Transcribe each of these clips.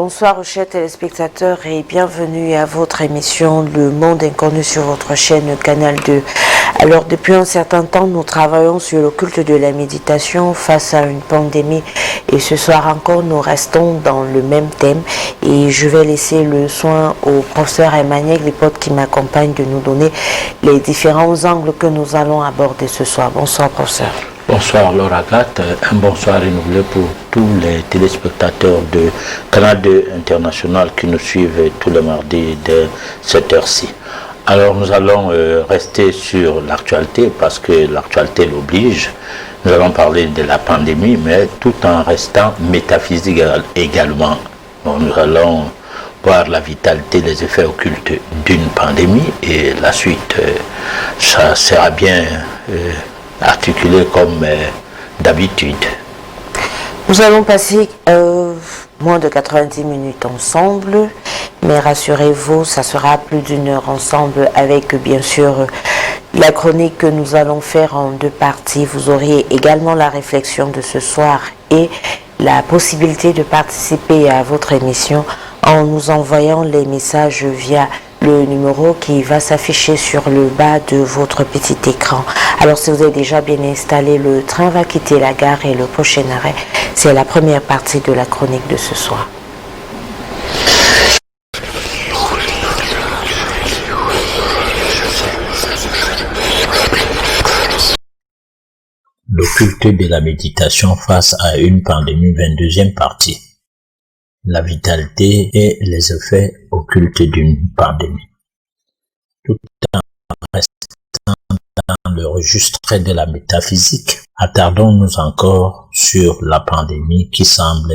Bonsoir chers téléspectateurs et bienvenue à votre émission Le Monde Inconnu sur votre chaîne Canal 2. Alors depuis un certain temps, nous travaillons sur le culte de la méditation face à une pandémie et ce soir encore nous restons dans le même thème et je vais laisser le soin au professeur Emmanuel Lipote qui m'accompagne de nous donner les différents angles que nous allons aborder ce soir. Bonsoir professeur. Bonsoir Laura Gatt, un bonsoir renouvelé pour tous les téléspectateurs de Canal 2 International qui nous suivent tous les mardis de cette heure-ci. Alors nous allons rester sur l'actualité parce que l'actualité l'oblige. Nous allons parler de la pandémie mais tout en restant métaphysique également. Donc, nous allons voir la vitalité des effets occultes d'une pandémie et la suite, ça sera bien articulé comme d'habitude. Nous allons passer moins de 90 minutes ensemble, mais rassurez-vous, ça sera plus d'une heure ensemble avec bien sûr la chronique que nous allons faire en deux parties. Vous aurez également la réflexion de ce soir et la possibilité de participer à votre émission en nous envoyant les messages via le numéro qui va s'afficher sur le bas de votre petit écran. Alors si vous êtes déjà bien installé, le train va quitter la gare et le prochain arrêt, c'est la première partie de la chronique de ce soir. Le culte de la méditation face à une pandémie, 22e partie. La vitalité et les effets occultes d'une pandémie. Tout en restant dans le registre de la métaphysique, attardons-nous encore sur la pandémie qui semble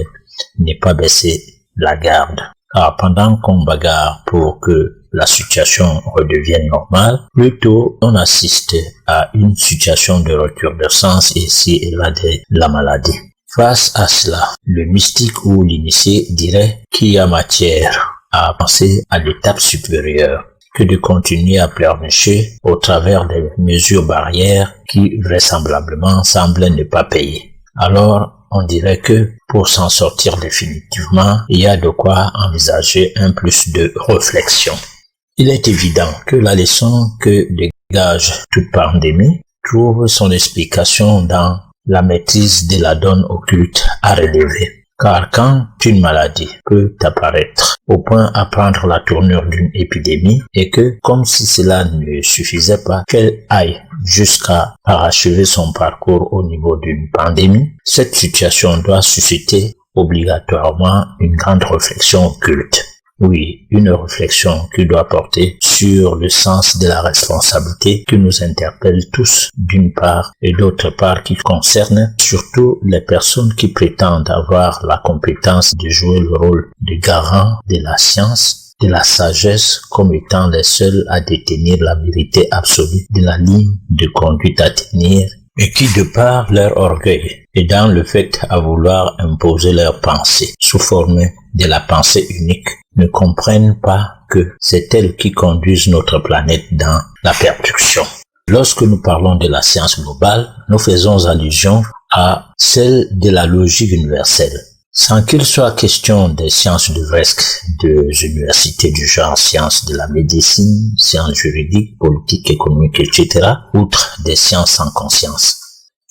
ne pas baisser la garde. Car pendant qu'on bagarre pour que la situation redevienne normale, plutôt on assiste à une situation de rupture de sens ici et là de la maladie. Face à cela, le mystique ou l'initié dirait qu'il y a matière à penser à l'étape supérieure que de continuer à pleurnicher au travers des mesures barrières qui vraisemblablement semblent ne pas payer. Alors, on dirait que pour s'en sortir définitivement, il y a de quoi envisager un plus de réflexion. Il est évident que la leçon que dégage toute pandémie trouve son explication dans la maîtrise de la donne occulte à relever. Car quand une maladie peut apparaître au point à prendre la tournure d'une épidémie et que, comme si cela ne suffisait pas, qu'elle aille jusqu'à parachever son parcours au niveau d'une pandémie, cette situation doit susciter obligatoirement une grande réflexion occulte. Oui, une réflexion qui doit porter sur le sens de la responsabilité qui nous interpelle tous d'une part et d'autre part qui concerne surtout les personnes qui prétendent avoir la compétence de jouer le rôle de garant de la science, de la sagesse comme étant les seuls à détenir la vérité absolue de la ligne de conduite à tenir et qui, de par leur orgueil et dans le fait à vouloir imposer leur pensée sous forme de la pensée unique, ne comprennent pas que c'est elles qui conduisent notre planète dans la perdition. Lorsque nous parlons de la science globale, nous faisons allusion à celle de la logique universelle. Sans qu'il soit question des sciences livresques des universités du genre sciences de la médecine, sciences juridiques, politiques, économiques, etc., outre des sciences en conscience.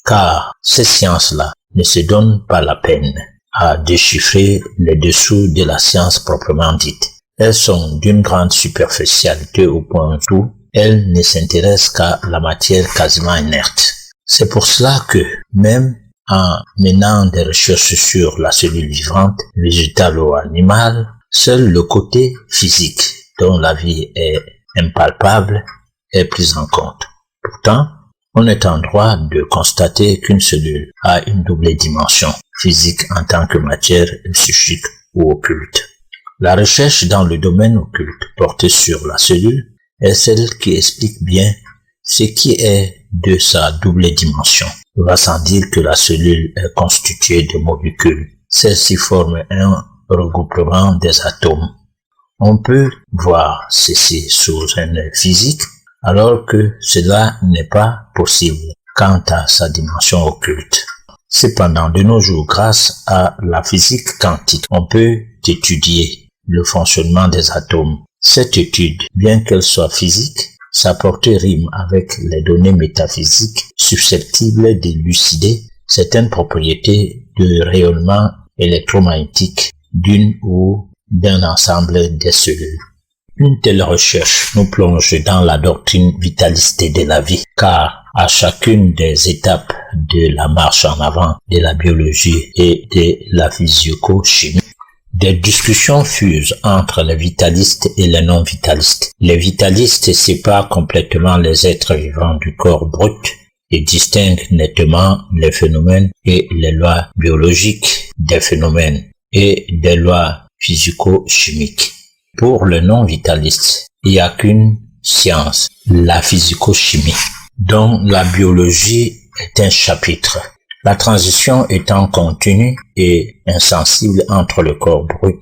Car ces sciences-là ne se donnent pas la peine à déchiffrer les dessous de la science proprement dite. Elles sont d'une grande superficialité au point où elles ne s'intéressent qu'à la matière quasiment inerte. C'est pour cela que, même en menant des recherches sur la cellule vivante, végétale ou animale, seul le côté physique, dont la vie est impalpable, est pris en compte. Pourtant, on est en droit de constater qu'une cellule a une double dimension, physique en tant que matière et psychique ou occulte. La recherche dans le domaine occulte portée sur la cellule est celle qui explique bien ce qui est de sa double dimension. Il va sans dire que la cellule est constituée de molécules. Celles-ci forment un regroupement des atomes. On peut voir ceci sous un œil physique, alors que cela n'est pas possible quant à sa dimension occulte. Cependant, de nos jours, grâce à la physique quantique, on peut étudier le fonctionnement des atomes. Cette étude, bien qu'elle soit physique, sa portée rime avec les données métaphysiques susceptibles d'élucider certaines propriétés de rayonnement électromagnétique d'une ou d'un ensemble des cellules. Une telle recherche nous plonge dans la doctrine vitaliste de la vie, car à chacune des étapes de la marche en avant de la biologie et de la physico-chimie, des discussions fusent entre les vitalistes et les non-vitalistes. Les vitalistes séparent complètement les êtres vivants du corps brut et distinguent nettement les phénomènes et les lois biologiques des phénomènes et des lois physico-chimiques. Pour le non-vitaliste, il n'y a qu'une science, la physico-chimie, dont la biologie est un chapitre. La transition étant continue et insensible entre le corps brut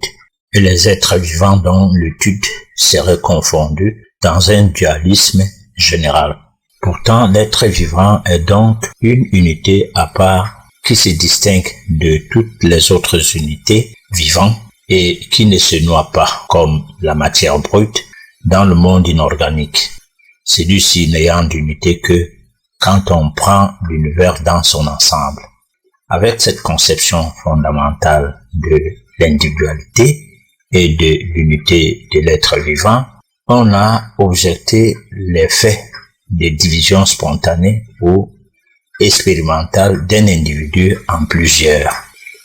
et les êtres vivants dont l'étude serait confondue dans un dualisme général. Pourtant, l'être vivant est donc une unité à part qui se distingue de toutes les autres unités vivantes et qui ne se noie pas, comme la matière brute, dans le monde inorganique. Celui-ci n'ayant d'unité que quand on prend l'univers dans son ensemble. Avec cette conception fondamentale de l'individualité et de l'unité de l'être vivant, on a objecté les faits des divisions spontanées ou expérimentales d'un individu en plusieurs.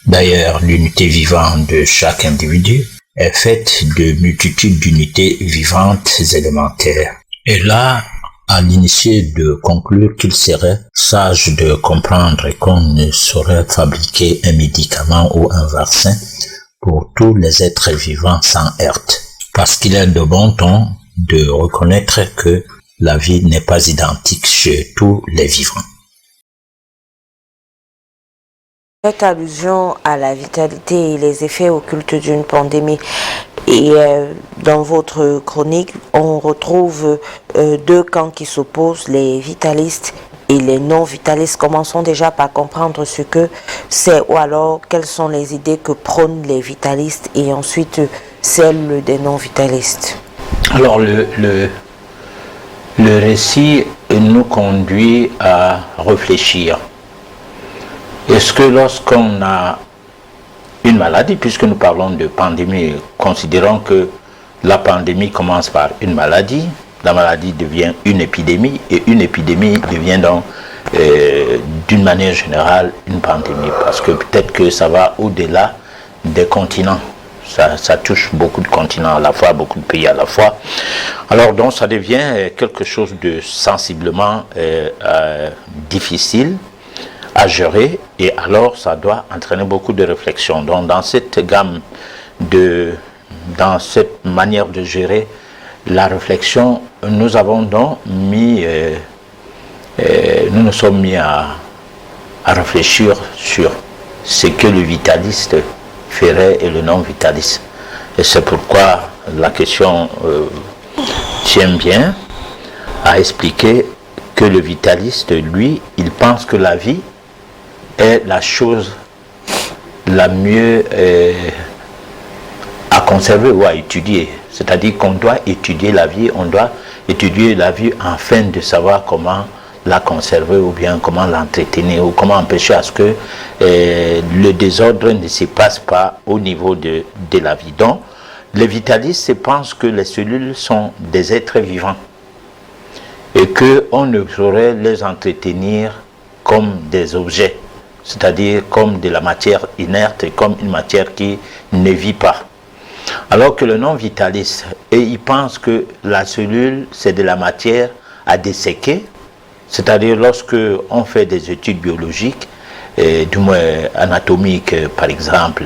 D'ailleurs, l'unité vivante de chaque individu est faite de multitudes d'unités vivantes élémentaires. Et là, à l'initié de conclure qu'il serait sage de comprendre qu'on ne saurait fabriquer un médicament ou un vaccin pour tous les êtres vivants sans heurte, parce qu'il est de bon ton de reconnaître que la vie n'est pas identique chez tous les vivants. Faites allusion à la vitalité et les effets occultes d'une pandémie. Et dans votre chronique, on retrouve deux camps qui s'opposent, les vitalistes et les non-vitalistes. Commençons déjà par comprendre ce que c'est, ou alors quelles sont les idées que prônent les vitalistes et ensuite celles des non-vitalistes. Alors le récit nous conduit à réfléchir. Est-ce que lorsqu'on a une maladie, puisque nous parlons de pandémie, considérons que la pandémie commence par une maladie, la maladie devient une épidémie, et une épidémie devient donc, d'une manière générale, une pandémie, parce que peut-être que ça va au-delà des continents. Ça touche beaucoup de continents à la fois, beaucoup de pays à la fois. Alors donc ça devient quelque chose de sensiblement difficile à gérer, et alors ça doit entraîner beaucoup de réflexion. Donc dans cette gamme dans cette manière de gérer la réflexion, nous avons donc nous nous sommes mis à réfléchir sur ce que le vitaliste ferait et le non-vitaliste. Et c'est pourquoi la question tient bien à expliquer que le vitaliste, lui, il pense que la vie est la chose la mieux à conserver ou à étudier. C'est-à-dire qu'on doit étudier la vie, afin de savoir comment la conserver ou bien comment l'entretenir ou comment empêcher à ce que le désordre ne se passe pas au niveau de la vie. Donc, les vitalistes pensent que les cellules sont des êtres vivants et qu'on ne saurait les entretenir comme des objets, c'est-à-dire comme de la matière inerte, comme une matière qui ne vit pas. Alors que le non-vitaliste, il pense que la cellule, c'est de la matière à desséquer, c'est-à-dire lorsque on fait des études biologiques, du moins anatomiques par exemple,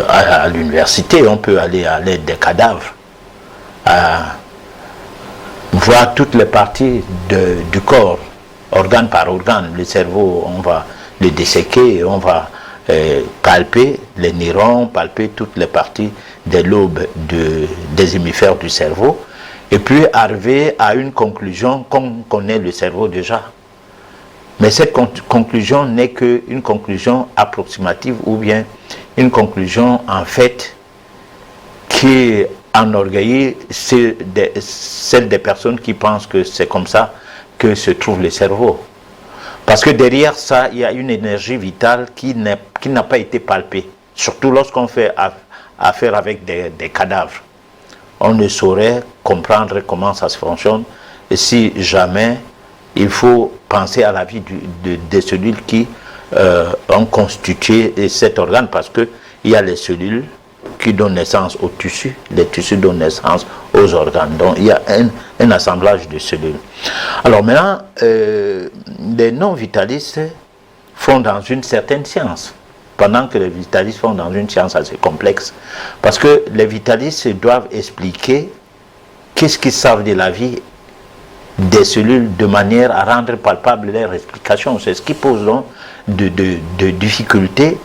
à l'université, on peut aller à l'aide des cadavres, à voir toutes les parties du corps, organe par organe. Le cerveau, on va le desséquer et on va palper les neurones, palper toutes les parties des lobes des hémisphères du cerveau, et puis arriver à une conclusion qu'on connaît le cerveau déjà. Mais cette conclusion n'est qu'une conclusion approximative ou bien une conclusion en fait qui enorgueillit celle des personnes qui pensent que c'est comme ça que se trouve le cerveau. Parce que derrière ça, il y a une énergie vitale qui n'a pas été palpée. Surtout lorsqu'on fait affaire avec des cadavres. On ne saurait comprendre comment ça se fonctionne. Et si jamais, il faut penser à la vie des cellules qui ont constitué cet organe. Parce qu'il y a les cellules qui donnent naissance aux tissus. Les tissus donnent naissance aux organes. Donc il y a un assemblage de cellules. Alors maintenant, les non-vitalistes font dans une certaine science, pendant que les vitalistes font dans une science assez complexe. Parce que les vitalistes doivent expliquer qu'est-ce qu'ils savent de la vie des cellules de manière à rendre palpable leur explication. C'est ce qui pose donc de difficultés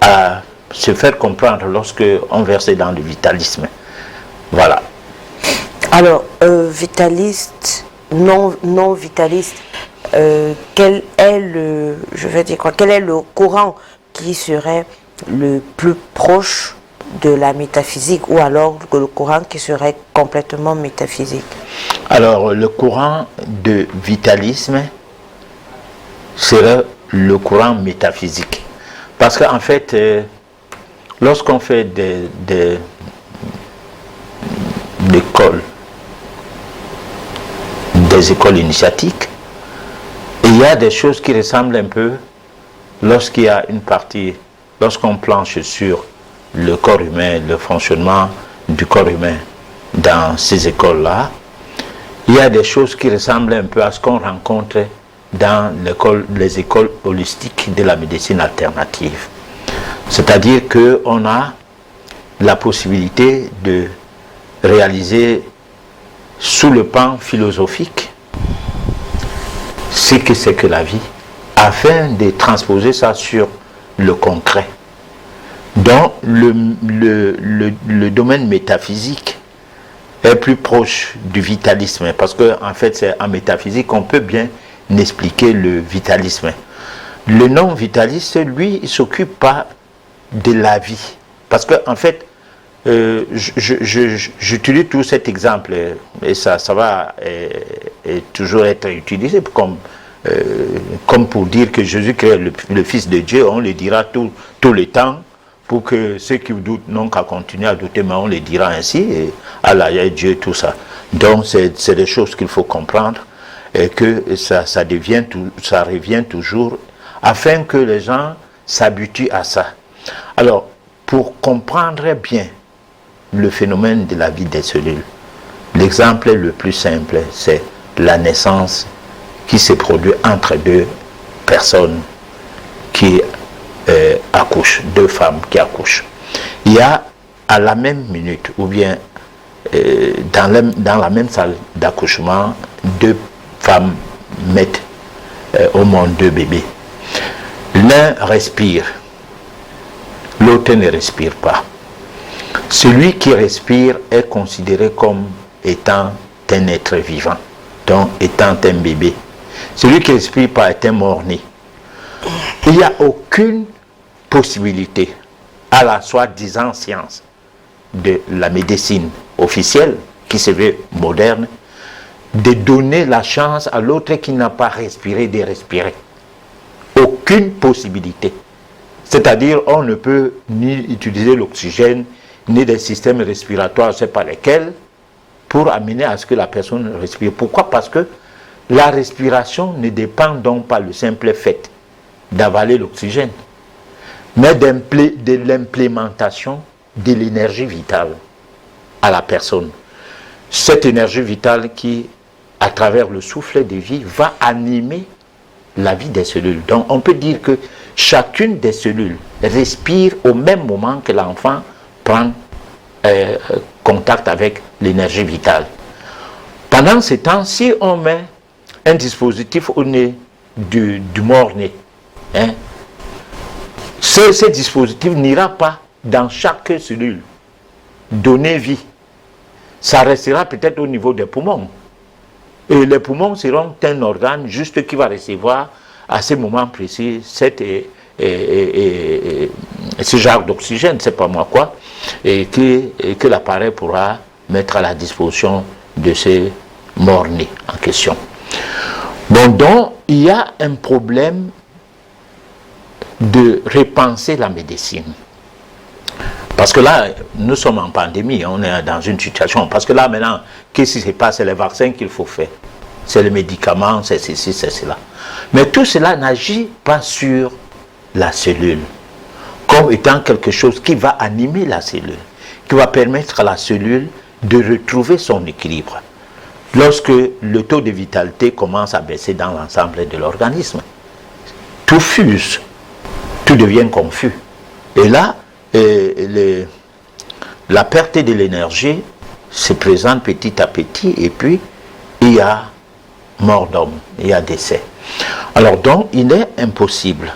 à se faire comprendre lorsque on verse dans le vitalisme. Voilà. Alors, vitaliste, non vitaliste, quel est le courant qui serait le plus proche de la métaphysique, ou alors le courant qui serait complètement métaphysique? Alors, le courant de vitalisme serait le courant métaphysique. Parce qu'en fait, lorsqu'on fait des écoles initiatiques, il y a des choses qui ressemblent un peu lorsqu'il y a une partie, lorsqu'on planche sur le corps humain, le fonctionnement du corps humain dans ces écoles-là, il y a des choses qui ressemblent un peu à ce qu'on rencontre dans les écoles holistiques de la médecine alternative. C'est-à-dire qu'on a la possibilité de réaliser sous le plan philosophique ce que c'est que la vie, afin de transposer ça sur le concret. Donc le domaine métaphysique est plus proche du vitalisme, parce qu'en fait c'est en métaphysique qu'on peut bien expliquer le vitalisme. Le non-vitaliste, lui, il ne s'occupe pas de la vie. Parce qu'en fait, j'utilise tout cet exemple, et ça va toujours être utilisé comme pour dire que Jésus-Christ est le Fils de Dieu. On le dira tout le temps, pour que ceux qui doutent n'ont qu'à continuer à douter, mais on le dira ainsi, et Allah et Dieu, tout ça. Donc c'est des choses qu'il faut comprendre, et que ça revient toujours, afin que les gens s'habituent à ça. Alors, pour comprendre bien le phénomène de la vie des cellules, l'exemple le plus simple, c'est la naissance qui se produit entre deux personnes qui accouchent, deux femmes qui accouchent. Il y a à la même minute, ou bien dans la même salle d'accouchement, deux femmes mettent au monde deux bébés. L'un respire, l'autre ne respire pas. Celui qui respire est considéré comme étant un être vivant, donc étant un bébé. Celui qui ne respire pas est un mort-né. Il n'y a aucune possibilité à la soi-disant science de la médecine officielle, qui se veut moderne, de donner la chance à l'autre qui n'a pas respiré de respirer. Aucune possibilité. C'est-à-dire, on ne peut ni utiliser l'oxygène, ni des systèmes respiratoires, je ne sais pas lesquels, pour amener à ce que la personne respire. Pourquoi? Parce que la respiration ne dépend donc pas du simple fait d'avaler l'oxygène, mais de l'implémentation de l'énergie vitale à la personne. Cette énergie vitale qui, à travers le souffle de vie, va animer la vie des cellules. Donc on peut dire que chacune des cellules respire au même moment que l'enfant prend contact avec l'énergie vitale. Pendant ce temps, si on met un dispositif au nez du mort-né, ce dispositif n'ira pas dans chaque cellule donner vie. Ça restera peut-être au niveau des poumons. Et les poumons seront un organe juste qui va recevoir à ce moment précis, ce genre d'oxygène, c'est pas moi quoi, et que l'appareil pourra mettre à la disposition de ces morts-nés en question. Bon, donc, il y a un problème de repenser la médecine. Parce que là, nous sommes en pandémie, on est dans une situation. Parce que là, maintenant, qu'est-ce qui se passe? C'est les vaccins qu'il faut faire. C'est les médicaments, c'est ceci, c'est cela. Mais tout cela n'agit pas sur la cellule, comme étant quelque chose qui va animer la cellule, qui va permettre à la cellule de retrouver son équilibre. Lorsque le taux de vitalité commence à baisser dans l'ensemble de l'organisme, tout fuse, tout devient confus. Et là, la perte de l'énergie se présente petit à petit, et puis il y a mort d'homme, il y a décès. Alors donc, il est impossible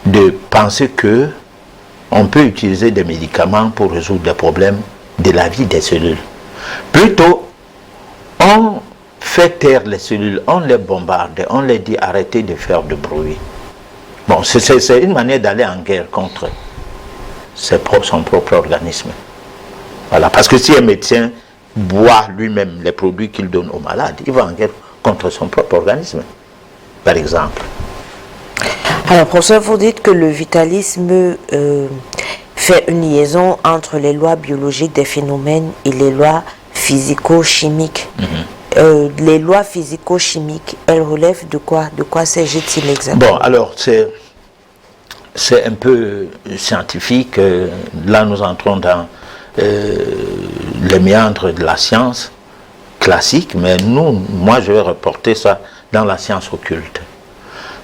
de penser que on peut utiliser des médicaments pour résoudre des problèmes de la vie des cellules. Plutôt, on fait taire les cellules, on les bombarde, on les dit arrêtez de faire de bruit. Bon, c'est une manière d'aller en guerre contre son propre organisme. Voilà, parce que si un médecin boit lui-même les produits qu'il donne aux malades, il va en guerre contre son propre organisme, par exemple. Alors, professeur, vous dites que le vitalisme fait une liaison entre les lois biologiques des phénomènes et les lois physico-chimiques. Les lois physico-chimiques, elles relèvent de quoi? De quoi s'agit-il exactement? Bon, alors, c'est un peu scientifique. Là, nous entrons dans les méandres de la science classique, mais moi, je vais reporter ça dans la science occulte.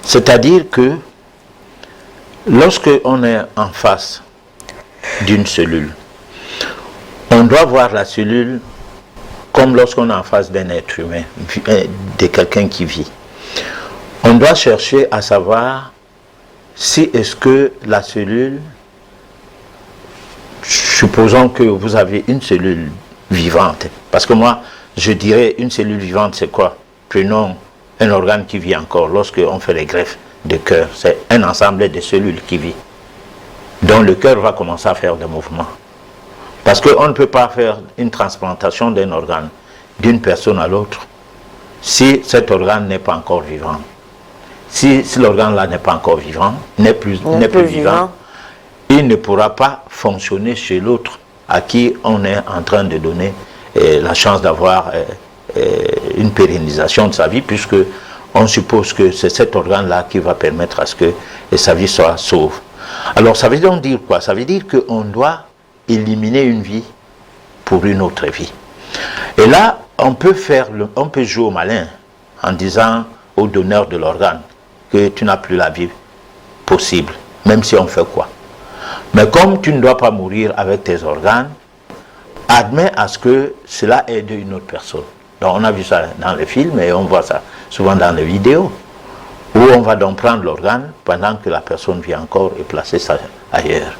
C'est-à-dire que lorsque on est en face d'une cellule, on doit voir la cellule comme lorsqu'on est en face d'un être humain, de quelqu'un qui vit. On doit chercher à savoir si est-ce que la cellule, supposons que vous avez une cellule vivante, parce que moi, je dirais une cellule vivante, c'est quoi? Prenons un organe qui vit encore. Lorsqu'on fait les greffes de cœur, c'est un ensemble de cellules qui vit, dont le cœur va commencer à faire des mouvements. Parce qu'on ne peut pas faire une transplantation d'un organe d'une personne à l'autre si cet organe n'est pas encore vivant. Si l'organe-là n'est pas encore vivant, n'est plus vivant, il ne pourra pas fonctionner chez l'autre à qui on est en train de donner la chance d'avoir une pérennisation de sa vie, puisque on suppose que c'est cet organe-là qui va permettre à ce que sa vie soit sauve. Alors ça veut donc dire quoi? Ça veut dire qu'on doit éliminer une vie pour une autre vie. Et là, on peut jouer au malin en disant au donneur de l'organe que tu n'as plus la vie possible, même si on fait quoi. Mais comme tu ne dois pas mourir avec tes organes, admets à ce que cela aide une autre personne. Donc on a vu ça dans les films et on voit ça souvent dans les vidéos, où on va donc prendre l'organe pendant que la personne vit encore et placer ça ailleurs.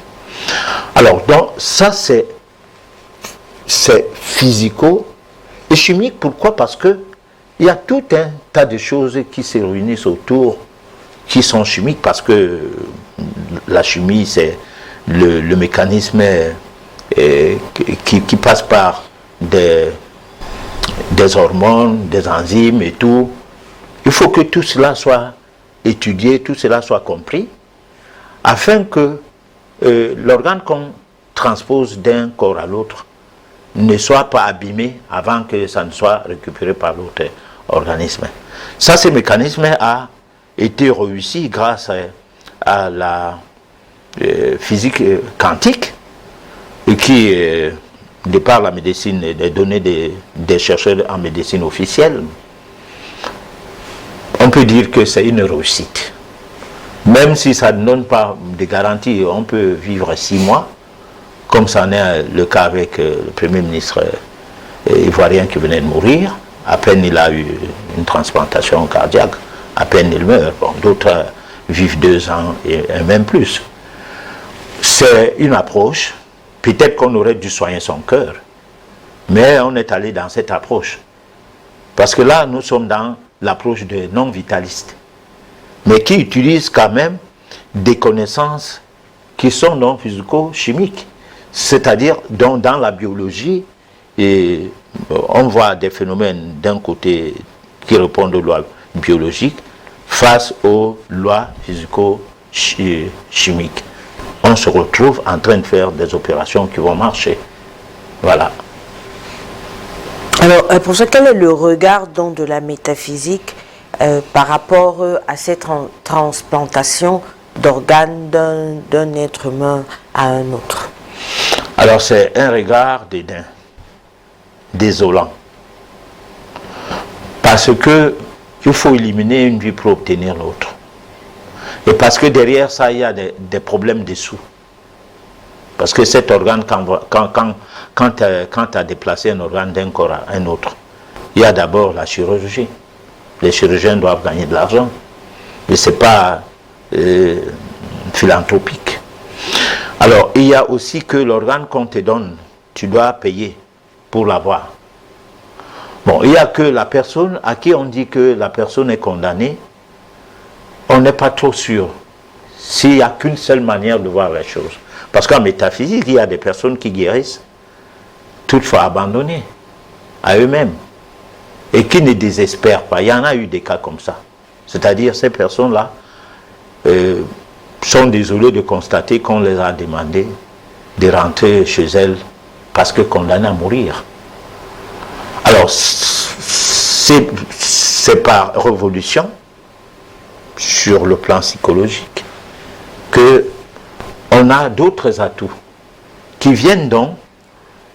Alors donc ça c'est physico et chimique. Pourquoi? Parce que il y a tout un tas de choses qui se réunissent autour, qui sont chimiques, parce que la chimie c'est le mécanisme qui passe par des hormones, des enzymes et tout. Il faut que tout cela soit étudié, tout cela soit compris, afin que l'organe qu'on transpose d'un corps à l'autre ne soit pas abîmé avant que ça ne soit récupéré par l'autre organisme. Ça, ce mécanisme a été réussi grâce à la physique quantique, et qui, de par la médecine, des données des chercheurs en médecine officielle, on peut dire que c'est une réussite. Même si ça ne donne pas de garantie, on peut vivre 6 mois, comme ça en est le cas avec le Premier ministre ivoirien qui venait de mourir. À peine il a eu une transplantation cardiaque, à peine il meurt. Bon, d'autres vivent 2 ans et même plus. C'est une approche. Peut-être qu'on aurait dû soigner son cœur, mais on est allé dans cette approche. Parce que là, nous sommes dans l'approche de non-vitaliste. mais qui utilisent quand même des connaissances qui sont non physico-chimiques. C'est-à-dire, dans la biologie, et on voit des phénomènes d'un côté qui répondent aux lois biologiques face aux lois physico-chimiques. On se retrouve en train de faire des opérations qui vont marcher. Voilà. Alors, pour ça, quel est le regard donc de la métaphysique par rapport à cette transplantation d'organes d'un être humain à un autre? Alors, c'est un regard dédain, désolant. Parce que il faut éliminer une vie pour obtenir l'autre. Et parce que derrière ça, il y a des problèmes dessous. Parce que cet organe, quand tu as déplacé un organe d'un corps à un autre, il y a d'abord la chirurgie. Les chirurgiens doivent gagner de l'argent. Mais ce n'est pas philanthropique. Alors, il y a aussi que l'organe qu'on te donne, tu dois payer pour l'avoir. Bon, il y a que la personne à qui on dit que la personne est condamnée, on n'est pas trop sûr s'il n'y a qu'une seule manière de voir les choses. Parce qu'en métaphysique, il y a des personnes qui guérissent, toutefois abandonnées à eux-mêmes, et qui ne désespèrent pas. Il y en a eu des cas comme ça. C'est-à-dire, ces personnes-là sont désolées de constater qu'on les a demandé de rentrer chez elles parce que condamnées à mourir. Alors, c'est par révolution, sur le plan psychologique, que on a d'autres atouts qui viennent donc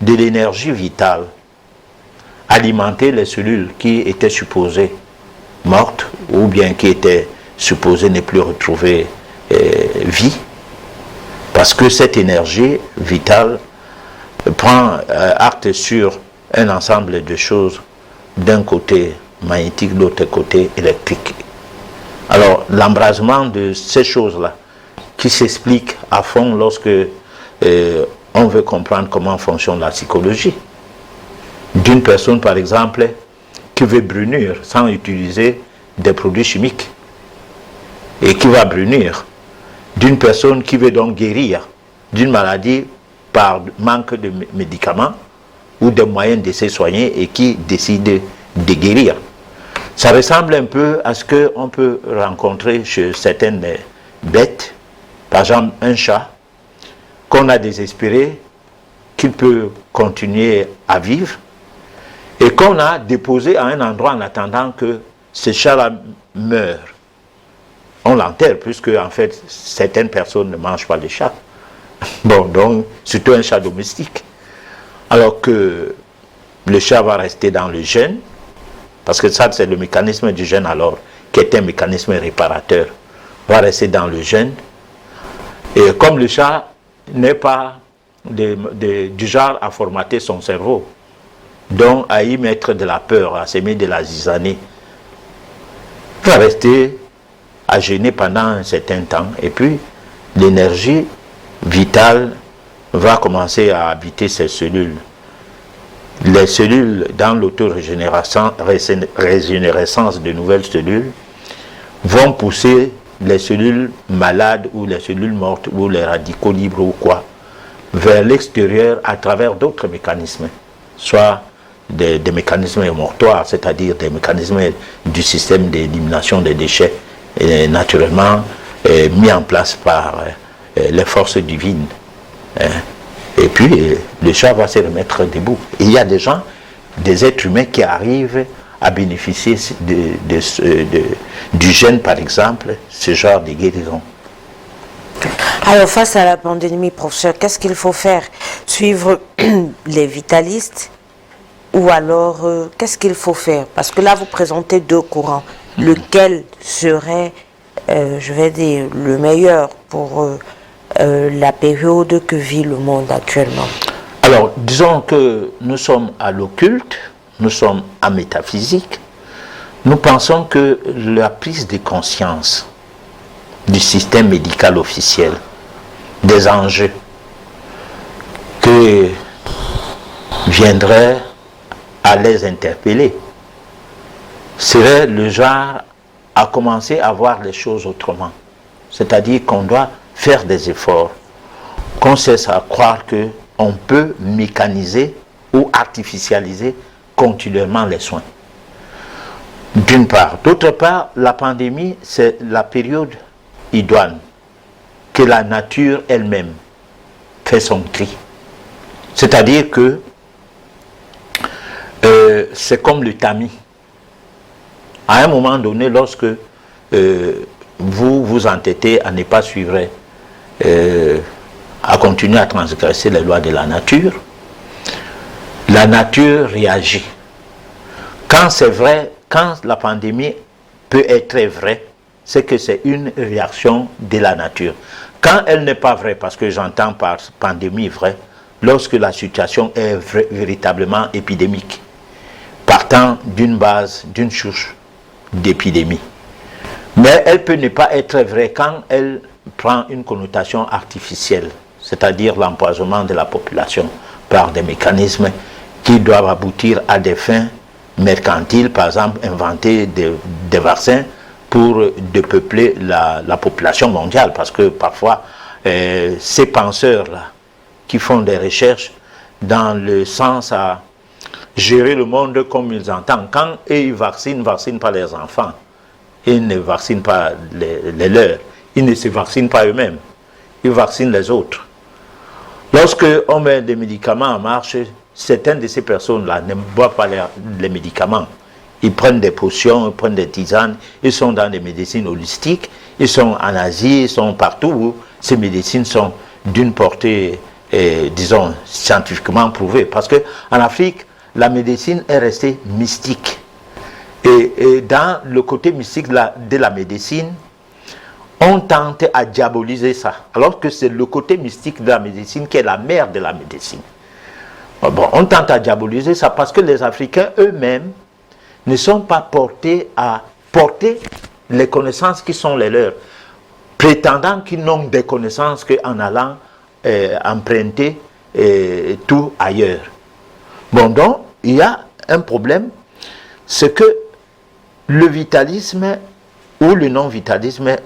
de l'énergie vitale, alimenter les cellules qui étaient supposées mortes ou bien qui étaient supposées ne plus retrouver vie, parce que cette énergie vitale prend acte sur un ensemble de choses, d'un côté magnétique, de l'autre côté électrique. Alors, l'embrasement de ces choses-là, qui s'explique à fond lorsque on veut comprendre comment fonctionne la psychologie. D'une personne, par exemple, qui veut brunir sans utiliser des produits chimiques et qui va brunir. D'une personne qui veut donc guérir d'une maladie par manque de médicaments ou de moyens de se soigner et qui décide de guérir. Ça ressemble un peu à ce qu'on peut rencontrer chez certaines bêtes, par exemple un chat, qu'on a désespéré qu'il peut continuer à vivre et qu'on a déposé à un endroit en attendant que ce chat-là meure. On l'enterre puisque en fait certaines personnes ne mangent pas les chats. Bon, donc surtout un chat domestique. Alors que le chat va rester dans le gène, parce que ça c'est le mécanisme du gène alors, qui est un mécanisme réparateur, va rester dans le gène. Et comme le chat n'est pas du genre à formater son cerveau, donc à y mettre de la peur, à s'aimer de la zizanie, il va rester à gêner pendant un certain temps. Et puis l'énergie vitale va commencer à habiter ces cellules. Les cellules dans l'autórégénérescence de nouvelles cellules vont pousser les cellules malades ou les cellules mortes ou les radicaux libres ou quoi vers l'extérieur à travers d'autres mécanismes, soit des mécanismes émortoires, c'est-à-dire des mécanismes du système d'élimination des déchets naturellement mis en place par les forces divines. Et puis le chat va se remettre debout. Et il y a des gens, des êtres humains qui arrivent à bénéficier du gène, par exemple, ce genre de guérison. Alors, face à la pandémie, professeur, qu'est-ce qu'il faut faire? Suivre les vitalistes ou alors, qu'est-ce qu'il faut faire? Parce que là, vous présentez deux courants. Lequel serait, je vais dire, le meilleur pour la période que vit le monde actuellement? Alors, disons que nous sommes à l'occulte, nous sommes en métaphysique. Nous pensons que la prise de conscience du système médical officiel, des enjeux que viendraient à les interpeller, serait le genre à commencer à voir les choses autrement. C'est-à-dire qu'on doit faire des efforts, qu'on cesse à croire qu'on peut mécaniser ou artificialiser continuellement les soins. D'une part. D'autre part, la pandémie, c'est la période idoine que la nature elle-même fait son tri. C'est-à-dire que c'est comme le tamis. À un moment donné, lorsque vous vous entêtez à ne pas suivre, à continuer à transgresser les lois de la nature réagit. Quand c'est vrai, quand la pandémie peut être vraie, c'est que c'est une réaction de la nature. Quand elle n'est pas vraie, parce que j'entends par pandémie vraie, lorsque la situation est véritablement épidémique, partant d'une base, d'une souche d'épidémie. Mais elle peut ne pas être vraie quand elle prend une connotation artificielle, c'est-à-dire l'empoisonnement de la population par des mécanismes qui doivent aboutir à des fins mercantiles, par exemple inventer des vaccins pour depeupler la population mondiale, parce que parfois ces penseurs-là qui font des recherches dans le sens à gérer le monde comme ils entendent, quand ils vaccinent pas les enfants, ils ne vaccinent pas les leurs, ils ne se vaccinent pas eux-mêmes, ils vaccinent les autres. Lorsque on met des médicaments en marche, certaines de ces personnes-là ne boivent pas les médicaments. Ils prennent des potions, ils prennent des tisanes, ils sont dans des médecines holistiques, ils sont en Asie, ils sont partout où ces médecines sont d'une portée, disons, scientifiquement prouvée. Parce qu'en Afrique, la médecine est restée mystique. Et dans le côté mystique de la médecine, on tente à diaboliser ça. Alors que c'est le côté mystique de la médecine qui est la mère de la médecine. Bon, on tente à diaboliser ça parce que les Africains eux-mêmes ne sont pas portés à porter les connaissances qui sont les leurs, prétendant qu'ils n'ont des connaissances qu'en allant emprunter tout ailleurs. Bon, donc, il y a un problème, c'est que le vitalisme ou le non-vitalisme,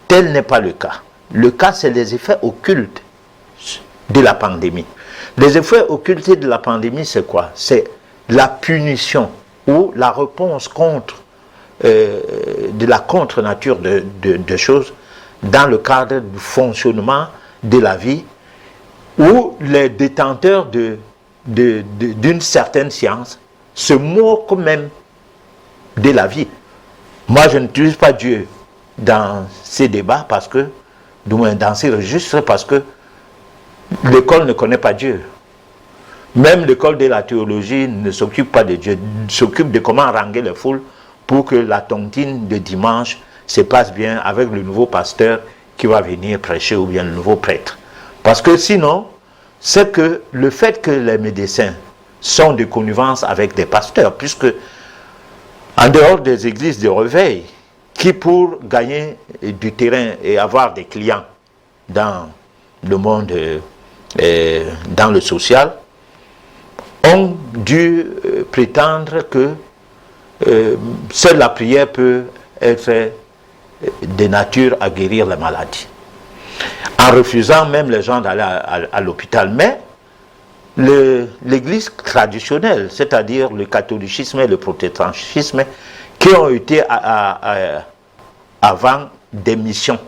tel n'est pas le cas. Le cas, c'est les effets occultes de la pandémie. Les effets occultes de la pandémie, c'est quoi? C'est la punition ou la réponse contre de la contre-nature de choses dans le cadre du fonctionnement de la vie, où les détenteurs d'une certaine science se moquent même de la vie. Moi, je n'utilise pas Dieu dans ces débats parce que, du moins dans ces registres, parce que l'école ne connaît pas Dieu. Même l'école de la théologie ne s'occupe pas de Dieu, s'occupe de comment ranger les foules pour que la tontine de dimanche se passe bien avec le nouveau pasteur qui va venir prêcher ou bien le nouveau prêtre. Parce que sinon, c'est que le fait que les médecins sont de connivence avec des pasteurs, puisque en dehors des églises de réveil, qui pour gagner du terrain et avoir des clients dans le monde, dans le social, ont dû prétendre que seule la prière peut être de nature à guérir les maladies. En refusant même les gens d'aller à l'hôpital. Mais l'église traditionnelle, c'est-à-dire le catholicisme et le protestantisme, qui ont été avant des missions,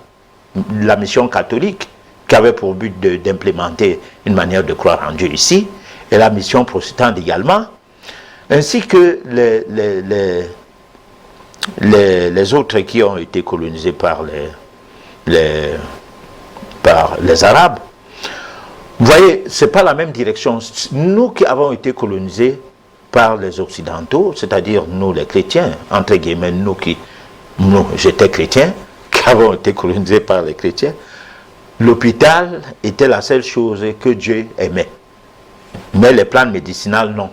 la mission catholique, qui avait pour but d'implémenter une manière de croire en Dieu ici, et la mission protestante également, ainsi que les autres qui ont été colonisés par les Arabes. Vous voyez, ce n'est pas la même direction. Nous qui avons été colonisés par les Occidentaux, c'est-à-dire nous les chrétiens, entre guillemets, nous, j'étais chrétien, qui avons été colonisés par les chrétiens, l'hôpital était la seule chose que Dieu aimait. Mais les plantes médicinales, non.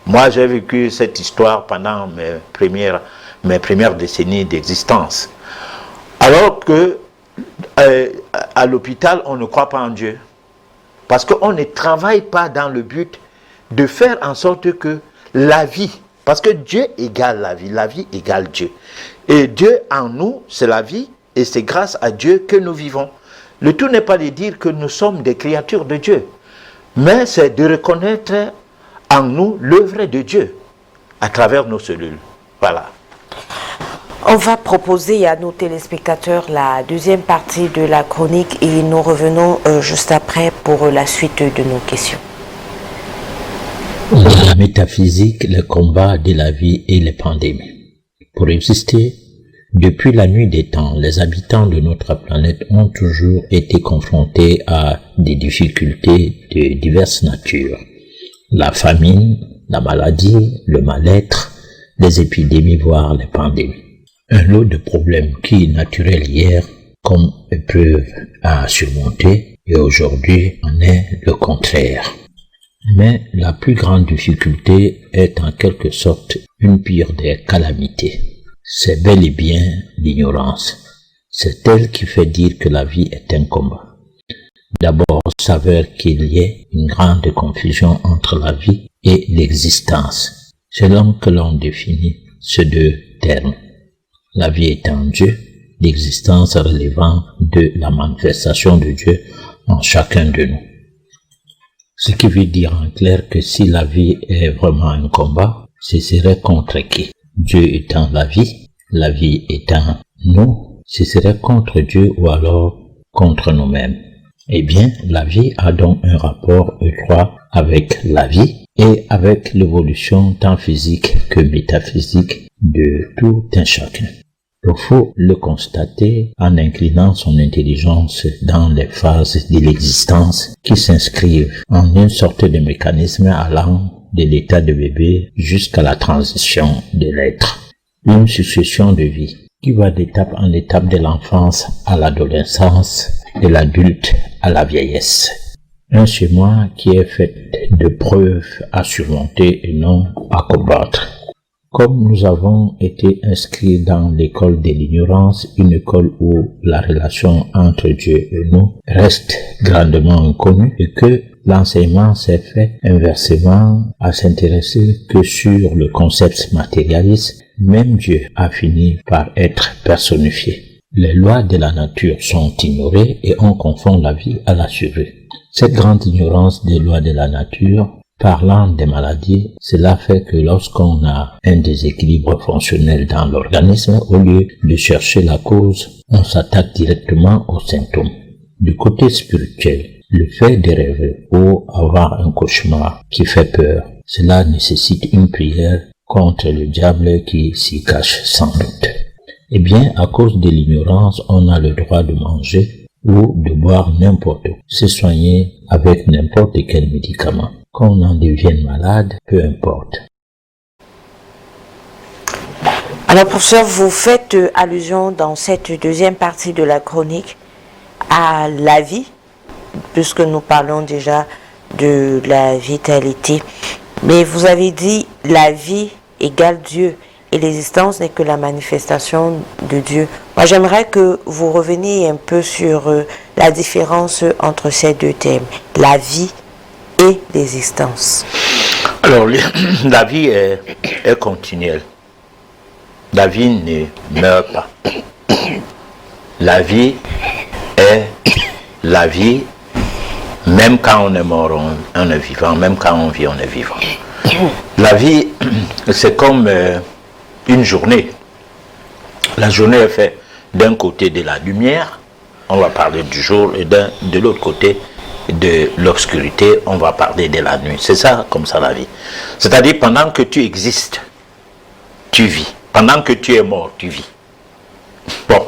Moi, j'ai vécu cette histoire pendant mes premières décennies d'existence. Alors que à l'hôpital, on ne croit pas en Dieu. Parce qu'on ne travaille pas dans le but de faire en sorte que la vie Parce que Dieu égale la vie égale Dieu. Et Dieu en nous, c'est la vie, et c'est grâce à Dieu que nous vivons. Le tout n'est pas de dire que nous sommes des créatures de Dieu, mais c'est de reconnaître en nous l'œuvre de Dieu à travers nos cellules. Voilà. On va proposer à nos téléspectateurs la deuxième partie de la chronique et nous revenons juste après pour la suite de nos questions. Dans la métaphysique, le combat de la vie et les pandémies. Pour exister, depuis la nuit des temps, les habitants de notre planète ont toujours été confrontés à des difficultés de diverses natures. La famine, la maladie, le mal-être, les épidémies, voire les pandémies. Un lot de problèmes qui, naturels hier, comme épreuve à surmonter, et aujourd'hui en est le contraire. Mais la plus grande difficulté est en quelque sorte une pire des calamités. C'est bel et bien l'ignorance. C'est elle qui fait dire que la vie est un combat. D'abord, s'avère qu'il y ait une grande confusion entre la vie et l'existence. C'est là que l'on définit ces deux termes. La vie étant Dieu, l'existence relevant de la manifestation de Dieu en chacun de nous. Ce qui veut dire en clair que si la vie est vraiment un combat, ce serait contre qui? Dieu étant la vie étant nous, ce serait contre Dieu ou alors contre nous-mêmes. Eh bien, la vie a donc un rapport étroit avec la vie et avec l'évolution tant physique que métaphysique de tout un chacun. Il faut le constater en inclinant son intelligence dans les phases de l'existence qui s'inscrivent en une sorte de mécanisme allant de l'état de bébé jusqu'à la transition de l'être. Une succession de vies qui va d'étape en étape de l'enfance à l'adolescence, de l'adulte à la vieillesse. Un chemin qui est fait de preuves à surmonter et non à combattre. Comme nous avons été inscrits dans l'école de l'ignorance, une école où la relation entre Dieu et nous reste grandement inconnue et que l'enseignement s'est fait inversement à s'intéresser que sur le concept matérialiste, même Dieu a fini par être personnifié. Les lois de la nature sont ignorées et on confond la vie à la survie. Cette grande ignorance des lois de la nature, parlant des maladies, cela fait que lorsqu'on a un déséquilibre fonctionnel dans l'organisme, au lieu de chercher la cause, on s'attaque directement aux symptômes. Du côté spirituel, le fait de rêver ou avoir un cauchemar qui fait peur, cela nécessite une prière contre le diable qui s'y cache sans doute. Eh bien, à cause de l'ignorance, on a le droit de manger ou de boire n'importe où, se soigner avec n'importe quel médicament. Qu'on en devienne malade, peu importe. Alors professeur, vous faites allusion dans cette deuxième partie de la chronique à la vie, puisque nous parlons déjà de la vitalité. Mais vous avez dit la vie égale Dieu et l'existence n'est que la manifestation de Dieu. Moi j'aimerais que vous reveniez un peu sur la différence entre ces deux thèmes, la vie et l'existence. Alors, la vie est continuelle. La vie ne meurt pas. La vie est la vie, même quand on est mort, on est vivant, même quand on vit, on est vivant. La vie, c'est comme une journée. La journée est faite d'un côté de la lumière, on va parler du jour, et de l'autre côté, de l'obscurité, on va parler de la nuit. C'est ça, comme ça, la vie. C'est-à-dire, pendant que tu existes, tu vis. Pendant que tu es mort, tu vis. Bon,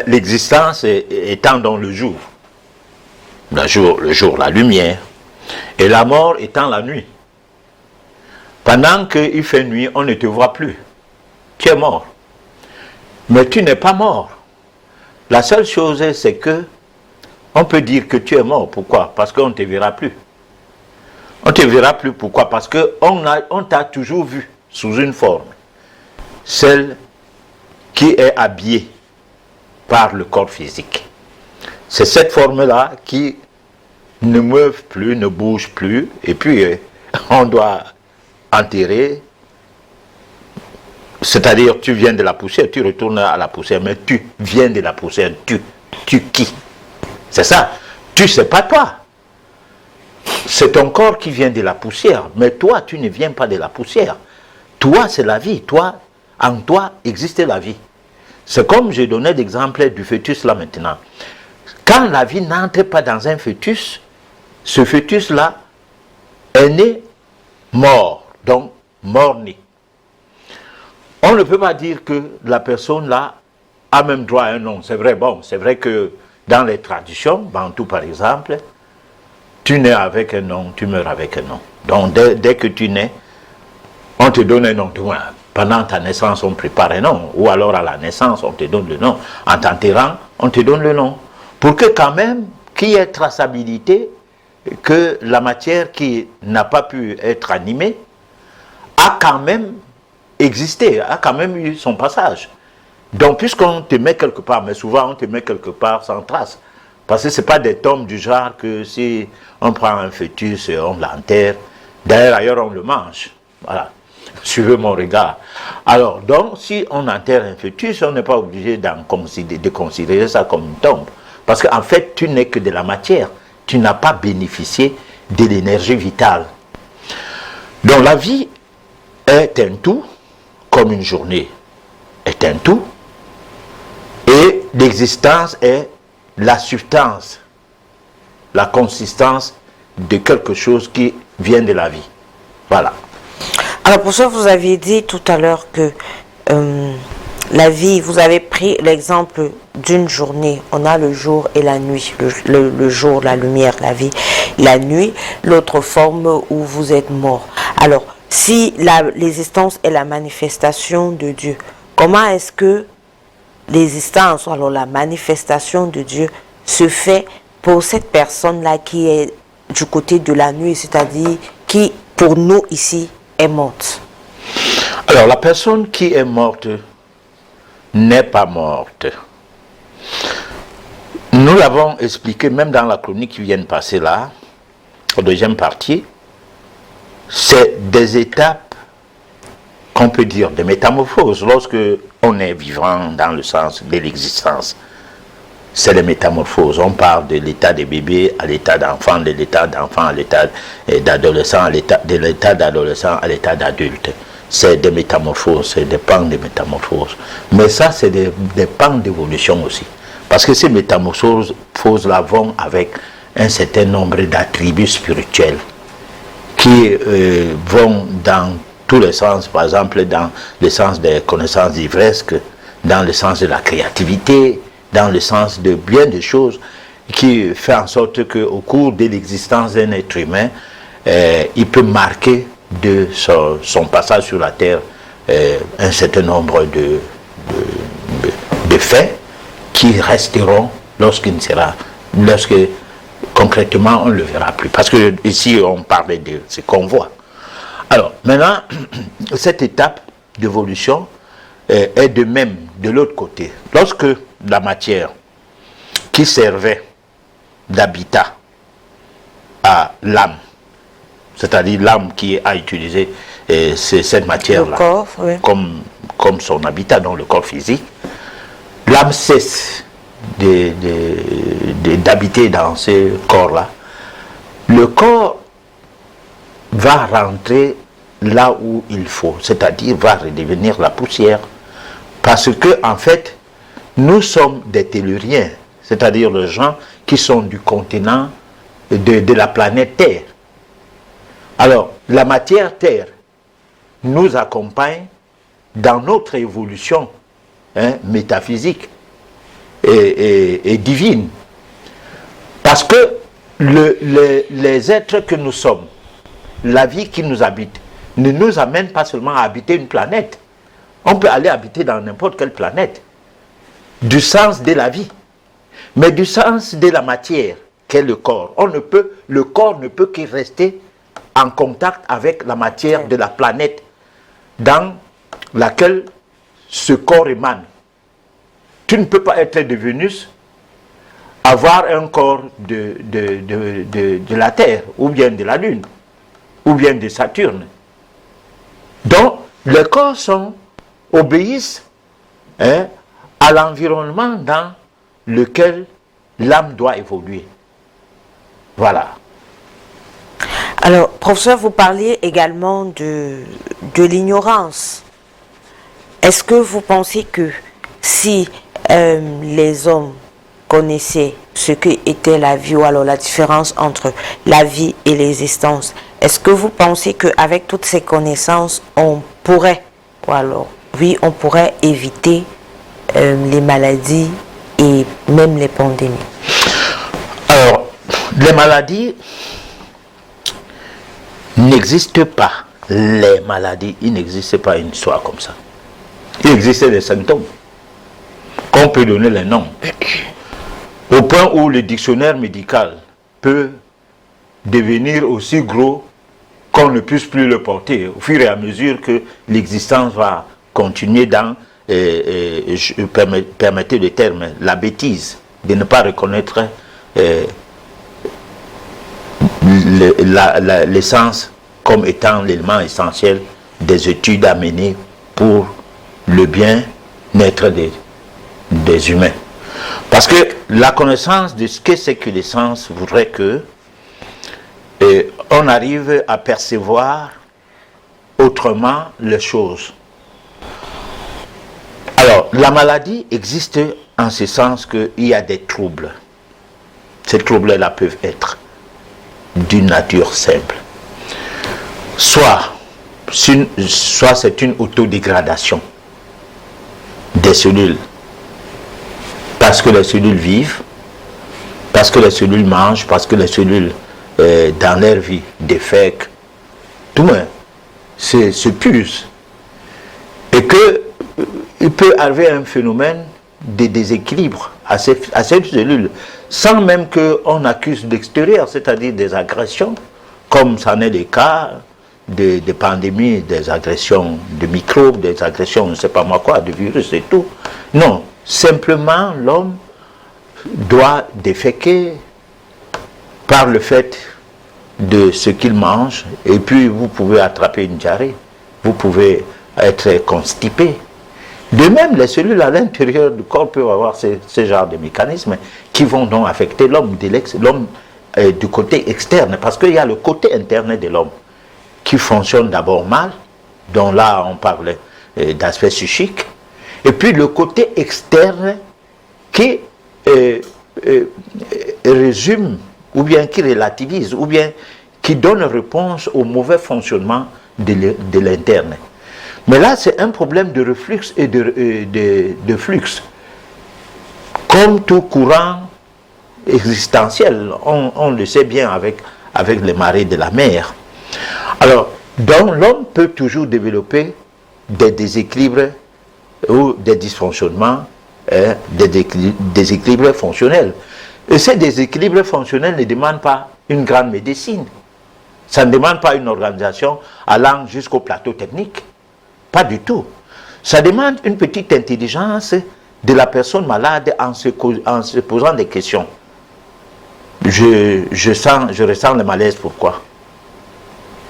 l'existence étant dans le jour. Le jour, la lumière. Et la mort étant la nuit. Pendant qu'il fait nuit, on ne te voit plus. Tu es mort. Mais tu n'es pas mort. La seule chose, c'est que on peut dire que tu es mort. Pourquoi? Parce qu'on ne te verra plus. On ne te verra plus. Pourquoi? Parce qu'on t'a toujours vu sous une forme. Celle qui est habillée par le corps physique. C'est cette forme-là qui ne meurt plus, ne bouge plus. Et puis, on doit enterrer C'est-à-dire, tu viens de la poussière, tu retournes à la poussière, mais tu viens de la poussière, tu qui? C'est ça. Tu, c'est pas toi. C'est ton corps qui vient de la poussière, mais toi, tu ne viens pas de la poussière. Toi, c'est la vie. Toi, en toi, existe la vie. C'est comme je donnais l'exemple du fœtus là maintenant. Quand la vie n'entre pas dans un fœtus, ce fœtus-là est né mort, donc mort-né. On ne peut pas dire que la personne là a même droit à un nom. C'est vrai, bon, c'est vrai que dans les traditions, bantou par exemple, tu nais avec un nom, tu meurs avec un nom. Donc dès que tu nais, on te donne un nom. Pendant ta naissance, on prépare un nom. Ou alors à la naissance, on te donne le nom. En t'enterrant, on te donne le nom. Pour que quand même, qu'il y ait traçabilité, que la matière qui n'a pas pu être animée a quand même existé, a quand même eu son passage. Donc puisqu'on te met quelque part, mais souvent on te met quelque part sans trace, parce que ce n'est pas des tombes du genre que si on prend un fœtus et on l'enterre, d'ailleurs on le mange. Voilà, suivez mon regard. Alors, donc si on enterre un fœtus, on n'est pas obligé de considérer ça comme une tombe. Parce qu'en fait, tu n'es que de la matière. Tu n'as pas bénéficié de l'énergie vitale. Donc la vie est un tout, comme une journée est un tout, et l'existence est la substance, la consistance de quelque chose qui vient de la vie. Voilà. Alors pour ça, vous aviez dit tout à l'heure que la vie, vous avez pris l'exemple d'une journée. On a le jour et la nuit. Le jour, la lumière, la vie. La nuit, l'autre forme où vous êtes mort. Alors, si l'existence est la manifestation de Dieu, comment est-ce que l'existence, alors la manifestation de Dieu, se fait pour cette personne-là qui est du côté de la nuit, c'est-à-dire qui, pour nous ici, est morte? Alors, la personne qui est morte n'est pas morte. Nous l'avons expliqué même dans la chronique qui vient de passer là, en deuxième partie. C'est des étapes qu'on peut dire de métamorphose. Lorsque on est vivant dans le sens de l'existence, c'est les métamorphoses. On parle de l'état de bébé à l'état d'enfant, de l'état d'enfant à l'état d'adolescent, de l'état d'adolescent à l'état d'adulte. C'est des métamorphoses, c'est des pans de métamorphoses. Mais ça, c'est des pans d'évolution aussi. Parce que ces métamorphoses-là vont avec un certain nombre d'attributs spirituels qui vont dans tous les sens, par exemple dans le sens des connaissances livresques, dans le sens de la créativité, dans le sens de bien des choses, qui fait en sorte qu'au cours de l'existence d'un être humain, il peut marquer de son passage sur la terre un certain nombre de faits qui resteront lorsque concrètement on ne le verra plus. Parce que ici on parlait de ce qu'on voit. Alors maintenant, cette étape d'évolution est de même de l'autre côté. Lorsque la matière qui servait d'habitat à l'âme, c'est-à-dire l'âme qui a utilisé cette matière-là oui, comme son habitat dans le corps physique, l'âme cesse d'habiter dans ce corps-là. Le corps va rentrer là où il faut, c'est-à-dire va redevenir la poussière. Parce que, en fait, nous sommes des telluriens, c'est-à-dire les gens qui sont du continent de la planète Terre. Alors, la matière Terre nous accompagne dans notre évolution métaphysique et divine. Parce que les êtres que nous sommes, la vie qui nous habite, ne nous amène pas seulement à habiter une planète. On peut aller habiter dans n'importe quelle planète, du sens de la vie, mais du sens de la matière, qu'est le corps. Le corps ne peut que rester en contact avec la matière de la planète dans laquelle ce corps émane. Tu ne peux pas être de Vénus, avoir un corps de la Terre, ou bien de la Lune, ou bien de Saturne. Donc, les corps sont obéissent à l'environnement dans lequel l'âme doit évoluer. Voilà. Alors, professeur, vous parliez également de l'ignorance. Est-ce que vous pensez que si les hommes connaissaient ce qu'était la vie, ou alors la différence entre la vie et l'existence, est-ce que vous pensez qu'avec toutes ces connaissances, on pourrait, ou alors, oui, on pourrait éviter les maladies et même les pandémies? Alors, les maladies n'existent pas. Les maladies, il n'existe pas une histoire comme ça. Il existe des symptômes qu'on peut donner les noms. Au point où le dictionnaire médical peut devenir aussi gros qu'on ne puisse plus le porter au fur et à mesure que l'existence va continuer dans, permettez le terme, la bêtise, de ne pas reconnaître l'essence comme étant l'élément essentiel des études à mener pour le bien-être des humains. Parce que la connaissance de ce que c'est que l'essence voudrait que on arrive à percevoir autrement les choses. Alors, la maladie existe en ce sens qu'il y a des troubles. Ces troubles-là peuvent être d'une nature simple. Soit c'est une autodégradation des cellules, parce que les cellules vivent, parce que les cellules mangent, parce que les cellules dans leur vie défèquent, tout le monde se puise, et que il peut arriver un phénomène de déséquilibre à ces cellules, sans même qu'on accuse l'extérieur, c'est-à-dire des agressions, comme ça n'est le cas des pandémies, des agressions de microbes, des agressions, je ne sais pas moi quoi, de virus et tout. Non, simplement l'homme doit déféquer par le fait de ce qu'il mange, et puis vous pouvez attraper une diarrhée, vous pouvez être constipé. De même, les cellules à l'intérieur du corps peuvent avoir ce genre de mécanismes qui vont donc affecter l'homme du côté externe, parce qu'il y a le côté interne de l'homme qui fonctionne d'abord mal, dont là on parle d'aspect psychique, et puis le côté externe qui résume, ou bien qui relativise, ou bien qui donne réponse au mauvais fonctionnement de l'interne. Mais là, c'est un problème de reflux et de flux. Comme tout courant existentiel, on le sait bien avec les marées de la mer. Alors, donc l'homme peut toujours développer des déséquilibres ou des dysfonctionnements, des déséquilibres fonctionnels. Et ces déséquilibres fonctionnels ne demandent pas une grande médecine. Ça ne demande pas une organisation allant jusqu'au plateau technique. Pas du tout. Ça demande une petite intelligence de la personne malade en se posant des questions. Je ressens le malaise, pourquoi?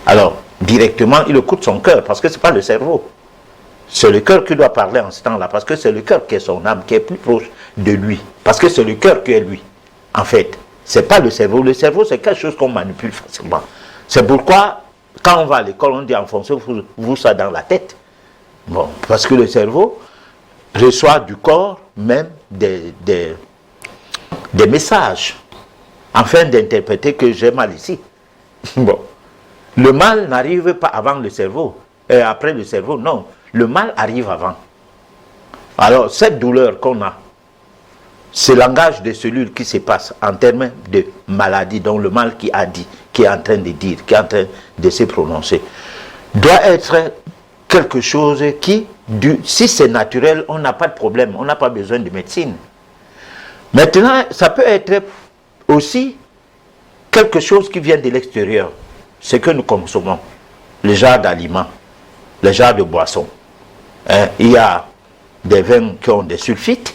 Alors, directement, il écoute son cœur, parce que ce n'est pas le cerveau. C'est le cœur qui doit parler en ce temps-là, parce que c'est le cœur qui est son âme, qui est plus proche de lui. Parce que c'est le cœur qui est lui. En fait, ce n'est pas le cerveau. Le cerveau, c'est quelque chose qu'on manipule facilement. C'est pourquoi, quand on va à l'école, on dit enfoncez-vous ça dans la tête. Bon, parce que le cerveau reçoit du corps même des messages, afin d'interpréter que j'ai mal ici. Bon. Le mal n'arrive pas avant le cerveau, et après le cerveau, non. Le mal arrive avant. Alors, cette douleur qu'on a, ce langage des cellules qui se passe en termes de maladie, dont le mal qui a dit, qui est en train de dire, qui est en train de se prononcer, doit être quelque chose qui, si c'est naturel, on n'a pas de problème, on n'a pas besoin de médecine. Maintenant, ça peut être aussi quelque chose qui vient de l'extérieur, ce que nous consommons, les genres d'aliments, les genres de boissons. Il y a des vins qui ont des sulfites,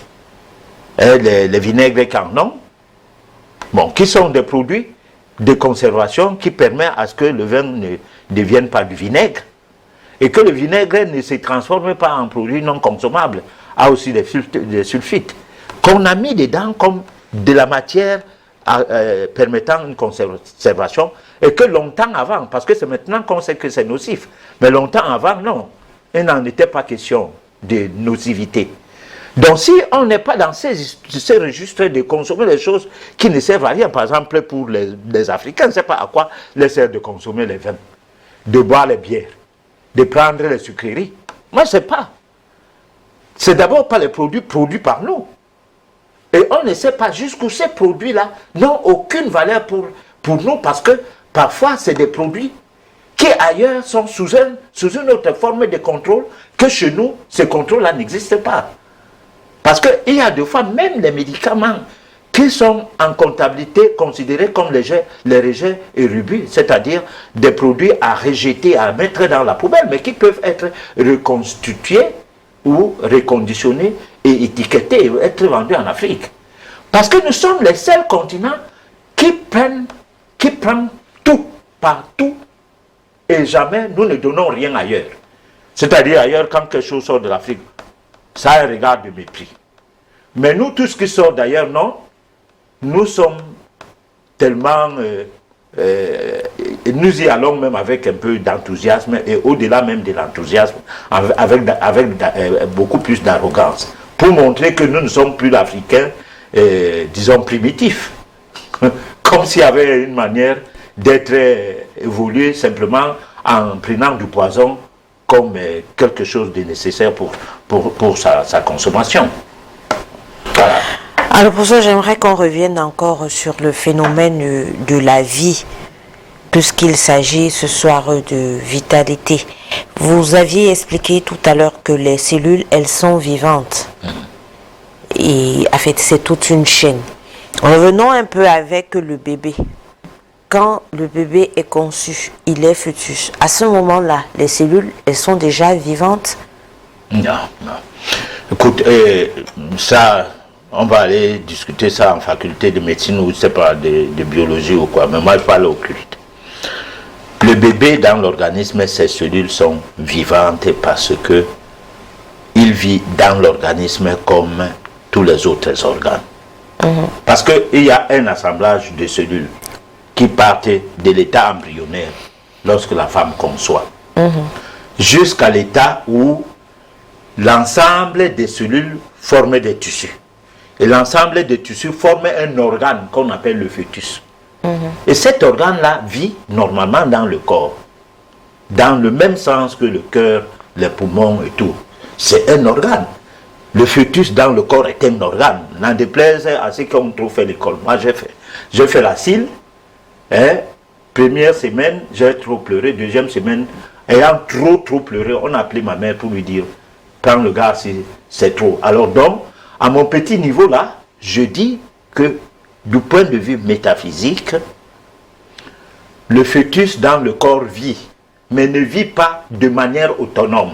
les vinaigres qui en ont, bon, qui sont des produits de conservation qui permettent à ce que le vin ne devienne pas du vinaigre. et que le vinaigre ne se transforme pas en produit non consommable, a aussi des sulfites, qu'on a mis dedans comme de la matière permettant une conservation, et que longtemps avant, parce que c'est maintenant qu'on sait que c'est nocif, mais longtemps avant, non, il n'en était pas question de nocivité. Donc si on n'est pas dans ces registres de consommer les choses qui ne servent à rien, par exemple pour les Africains, on ne sait pas à quoi les sert de consommer les vins, de boire les bières, de prendre les sucreries. Moi je ne sais pas. C'est d'abord pas les produits produits par nous. Et on ne sait pas jusqu'où ces produits-là n'ont aucune valeur pour nous, parce que parfois c'est des produits qui ailleurs sont sous une autre forme de contrôle, que chez nous, ce contrôle-là n'existe pas. Parce qu'il y a des fois même les médicaments qui sont en comptabilité considérés comme les rejets et rubis, c'est-à-dire des produits à rejeter, à mettre dans la poubelle, mais qui peuvent être reconstitués ou reconditionnés et étiquetés et être vendus en Afrique. Parce que nous sommes les seuls continents qui prennent tout, partout, et jamais nous ne donnons rien ailleurs. C'est-à-dire ailleurs, quand quelque chose sort de l'Afrique, ça a un regard de mépris. Mais nous, tout ce qui sort d'ailleurs, non, nous sommes tellement... nous y allons même avec un peu d'enthousiasme, et au-delà même de l'enthousiasme, avec beaucoup plus d'arrogance, pour montrer que nous ne sommes plus l'Africain, disons, primitif. Comme s'il y avait une manière d'être évolué simplement en prenant du poison comme quelque chose de nécessaire pour sa consommation. Voilà. Alors pour ça, j'aimerais qu'on revienne encore sur le phénomène de la vie, puisqu'il s'agit ce soir de vitalité. Vous aviez expliqué tout à l'heure que les cellules, elles sont vivantes. Et en fait, c'est toute une chaîne. Revenons un peu avec le bébé. Quand le bébé est conçu, il est fœtus. À ce moment-là, les cellules, elles sont déjà vivantes? Non, non. Écoute, ça, on va aller discuter ça en faculté de médecine ou je sais pas, de biologie ou quoi. Mais moi, je parle au culte. Le bébé dans l'organisme, ses cellules sont vivantes parce que il vit dans l'organisme comme tous les autres organes. Parce qu'il y a un assemblage de cellules qui partent de l'état embryonnaire lorsque la femme conçoit, jusqu'à l'état où l'ensemble des cellules forment des tissus. Et l'ensemble des tissus forme un organe qu'on appelle le fœtus. Et cet organe-là vit normalement dans le corps, dans le même sens que le cœur, les poumons et tout. C'est un organe. Le fœtus dans le corps est un organe. N'en déplaise à ceux qui ont trop fait l'école. Moi, j'ai fait la cile. Première semaine, j'ai trop pleuré. Deuxième semaine, ayant trop pleuré, on a appelé ma mère pour lui dire, prends le gars, c'est trop. Alors donc, à mon petit niveau là, je dis que du point de vue métaphysique, le fœtus dans le corps vit, mais ne vit pas de manière autonome.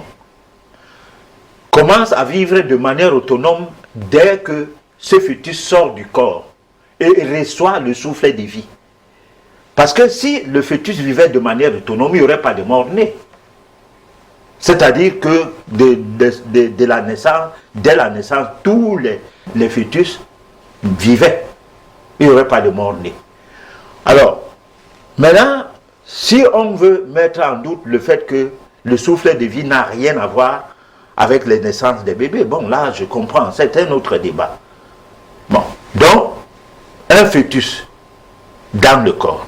Commence à vivre de manière autonome dès que ce fœtus sort du corps et reçoit le souffle de vie. Parce que si le fœtus vivait de manière autonome, il n'y aurait pas de mort-né. C'est-à-dire que dès la naissance, tous les fœtus vivaient. Il n'y aurait pas de mort-né. Alors, maintenant, si on veut mettre en doute le fait que le souffle de vie n'a rien à voir avec les naissances des bébés, bon, là, je comprends, c'est un autre débat. Bon, donc, un fœtus dans le corps,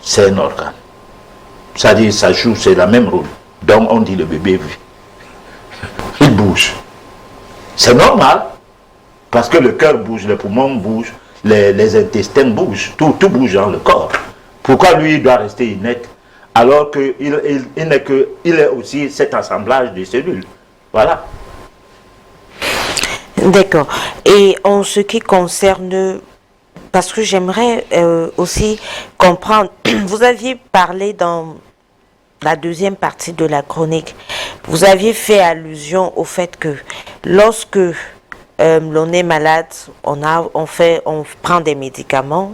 c'est un organe. C'est-à-dire, ça joue, c'est la même rôle. Donc, on dit le bébé vit. Il bouge. C'est normal, parce que le cœur bouge, les poumons bougent, les intestins bougent, tout bouge dans le corps. Pourquoi lui, il doit rester inerte alors qu'il est aussi cet assemblage de cellules? Voilà. D'accord. Et en ce qui concerne, parce que j'aimerais aussi comprendre, vous aviez parlé dans la deuxième partie de la chronique, vous aviez fait allusion au fait que lorsque l'on est malade, on prend des médicaments.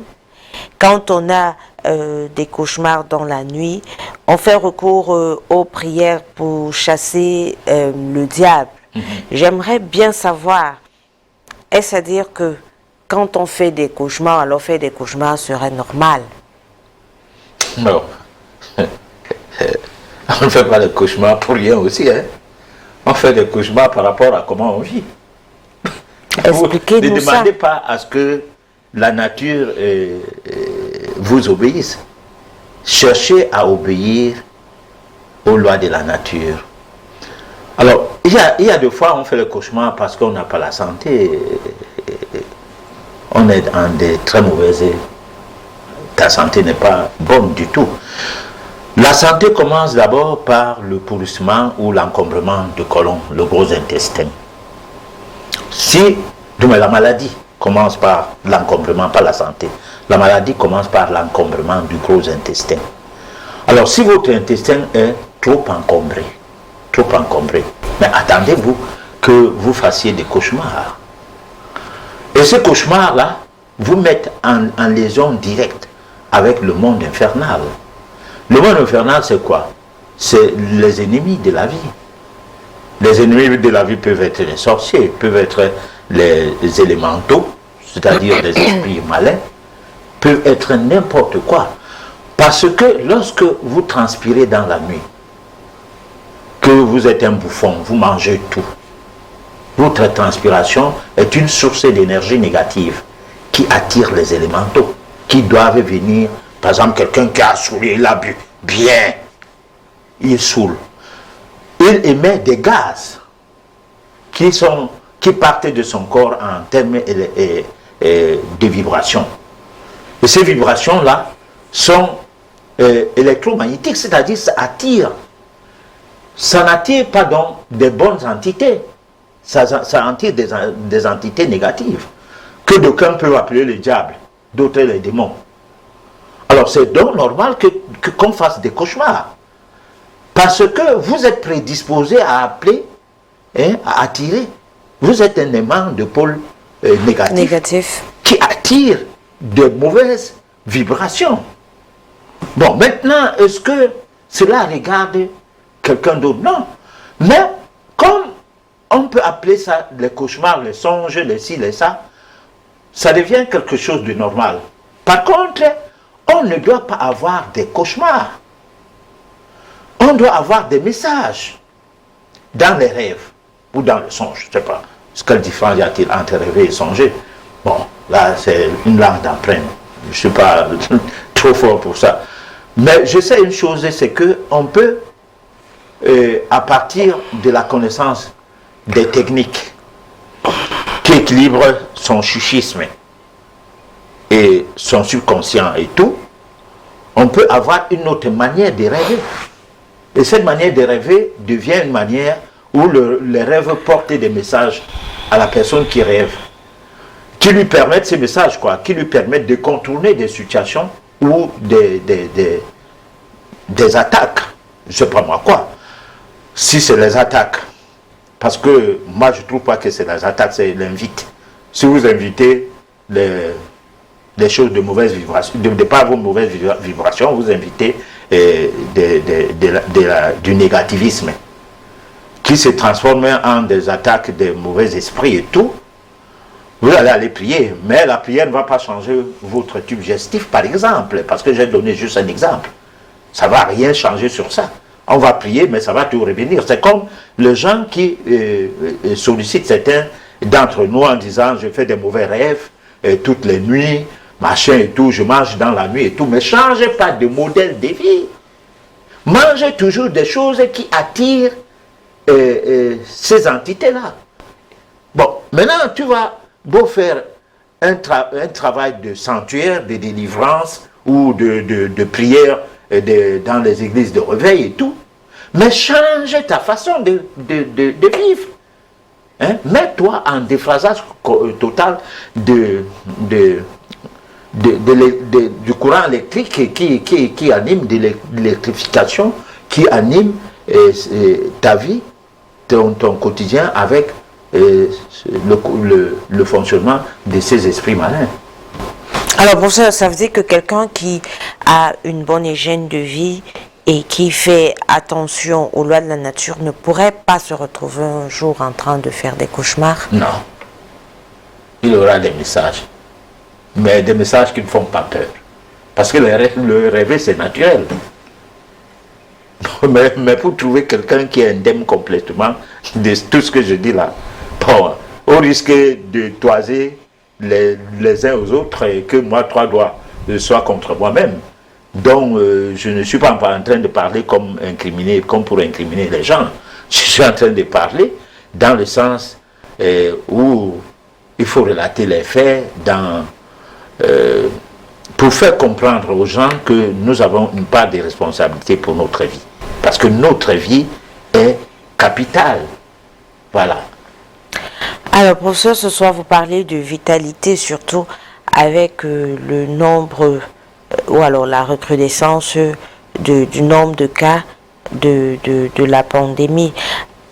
Quand on a des cauchemars dans la nuit, on fait recours aux prières pour chasser le diable. J'aimerais bien savoir, est-ce à dire que quand on fait des cauchemars, alors faire des cauchemars serait normal? Non. On ne fait pas des cauchemars pour rien aussi. Hein? On fait des cauchemars par rapport à comment on vit. Expliquez-nous Ne ça. demandez pas à ce que la nature vous obéisse. Cherchez à obéir aux lois de la nature. Alors, il y a des fois on fait le cauchemar parce qu'on n'a pas la santé. On est en des très mauvaises. Ta santé n'est pas bonne du tout. La santé commence d'abord par le pourrissement ou l'encombrement du côlon, le gros intestin. Si la maladie commence par l'encombrement, pas la santé, la maladie commence par l'encombrement du gros intestin. Alors si votre intestin est trop encombré, mais attendez-vous que vous fassiez des cauchemars. Et ces cauchemars-là vous mettent en liaison directe avec le monde infernal. Le monde infernal, c'est quoi? C'est les ennemis de la vie. Les ennemis de la vie peuvent être les sorciers, peuvent être les élémentaux, c'est-à-dire des esprits malins, peuvent être n'importe quoi. Parce que lorsque vous transpirez dans la nuit, que vous êtes un bouffon, vous mangez tout, votre transpiration est une source d'énergie négative qui attire les élémentaux, qui doivent venir. Par exemple, quelqu'un qui a saoulé, il a bu bien, il saoule. Il émet des gaz qui partent de son corps en termes de vibrations. Et ces vibrations-là sont électromagnétiques, c'est-à-dire ça attire. Ça n'attire pas donc des bonnes entités, ça attire des entités négatives, que d'aucuns peuvent appeler le diable, d'autres les démons. Alors c'est donc normal qu'on fasse des cauchemars. Parce que vous êtes prédisposé à appeler, à attirer. Vous êtes un aimant de pôle négatif qui attire de mauvaises vibrations. Bon, maintenant, est-ce que cela regarde quelqu'un d'autre? Non. Mais comme on peut appeler ça les cauchemars, les songes, les ci, les ça, ça devient quelque chose de normal. Par contre, on ne doit pas avoir des cauchemars. On doit avoir des messages dans les rêves ou dans le songe. Je ne sais pas. Quelle différence y a-t-il entre rêver et songer? Bon, là, c'est une langue d'emprunt. Je ne suis pas trop fort pour ça. Mais je sais une chose, c'est qu'on peut, à partir de la connaissance des techniques qui équilibrent son psychisme et son subconscient et tout, on peut avoir une autre manière de rêver. Et cette manière de rêver devient une manière où les rêves portent des messages à la personne qui rêve, qui lui permettent ces messages, quoi, qui lui permettent de contourner des situations ou des attaques. Je ne sais pas moi quoi. Si c'est les attaques, parce que moi je ne trouve pas que c'est les attaques, c'est l'invite. Si vous invitez des choses de mauvaise vibration, de pas vos mauvaises vibrations, vous invitez du négativisme qui se transforme en des attaques de mauvais esprits et tout. Vous allez aller prier, mais la prière ne va pas changer votre tube digestif, par exemple, parce que j'ai donné juste un exemple. Ça ne va rien changer sur ça. On va prier, mais ça va tout revenir. C'est comme les gens qui sollicitent certains d'entre nous en disant « je fais des mauvais rêves toutes les nuits », machin et tout, je mange dans la nuit et tout, mais changez pas de modèle de vie. Mangez toujours des choses qui attirent ces entités-là. Bon, maintenant tu vas beau faire un travail de sanctuaire, de délivrance ou de prière dans les églises de réveil et tout, mais change ta façon de vivre. Hein? Mets-toi en déphasage total du courant électrique qui anime, de l'électrification, qui anime ta vie, ton quotidien avec le fonctionnement de ces esprits malins. Alors pour ça, ça veut dire que quelqu'un qui a une bonne hygiène de vie et qui fait attention aux lois de la nature ne pourrait pas se retrouver un jour en train de faire des cauchemars? Non. Il aura des messages. Mais des messages qui ne font pas peur. Parce que le rêver, c'est naturel. Mais pour trouver quelqu'un qui est indemne complètement de tout ce que je dis là, bon, au risque de toiser les uns aux autres et que moi, trois doigts soient contre moi-même. Donc, je ne suis pas en train de parler comme pour incriminer les gens. Je suis en train de parler dans le sens où il faut relater les faits pour faire comprendre aux gens que nous avons une part de responsabilité pour notre vie. Parce que notre vie est capitale. Voilà. Alors, professeur, ce soir, vous parlez de vitalité, surtout avec le nombre, ou alors la recrudescence du nombre de cas de la pandémie.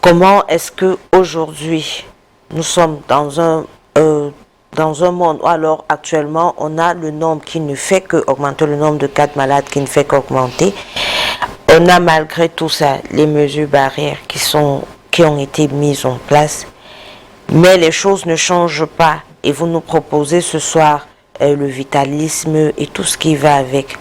Comment est-ce que aujourd'hui nous sommes dans un monde où alors actuellement on a le nombre qui ne fait qu'augmenter, le nombre de cas de malades qui ne fait qu'augmenter. On a malgré tout ça les mesures barrières qui ont été mises en place, mais les choses ne changent pas. Et vous nous proposez ce soir le vitalisme et tout ce qui va avec.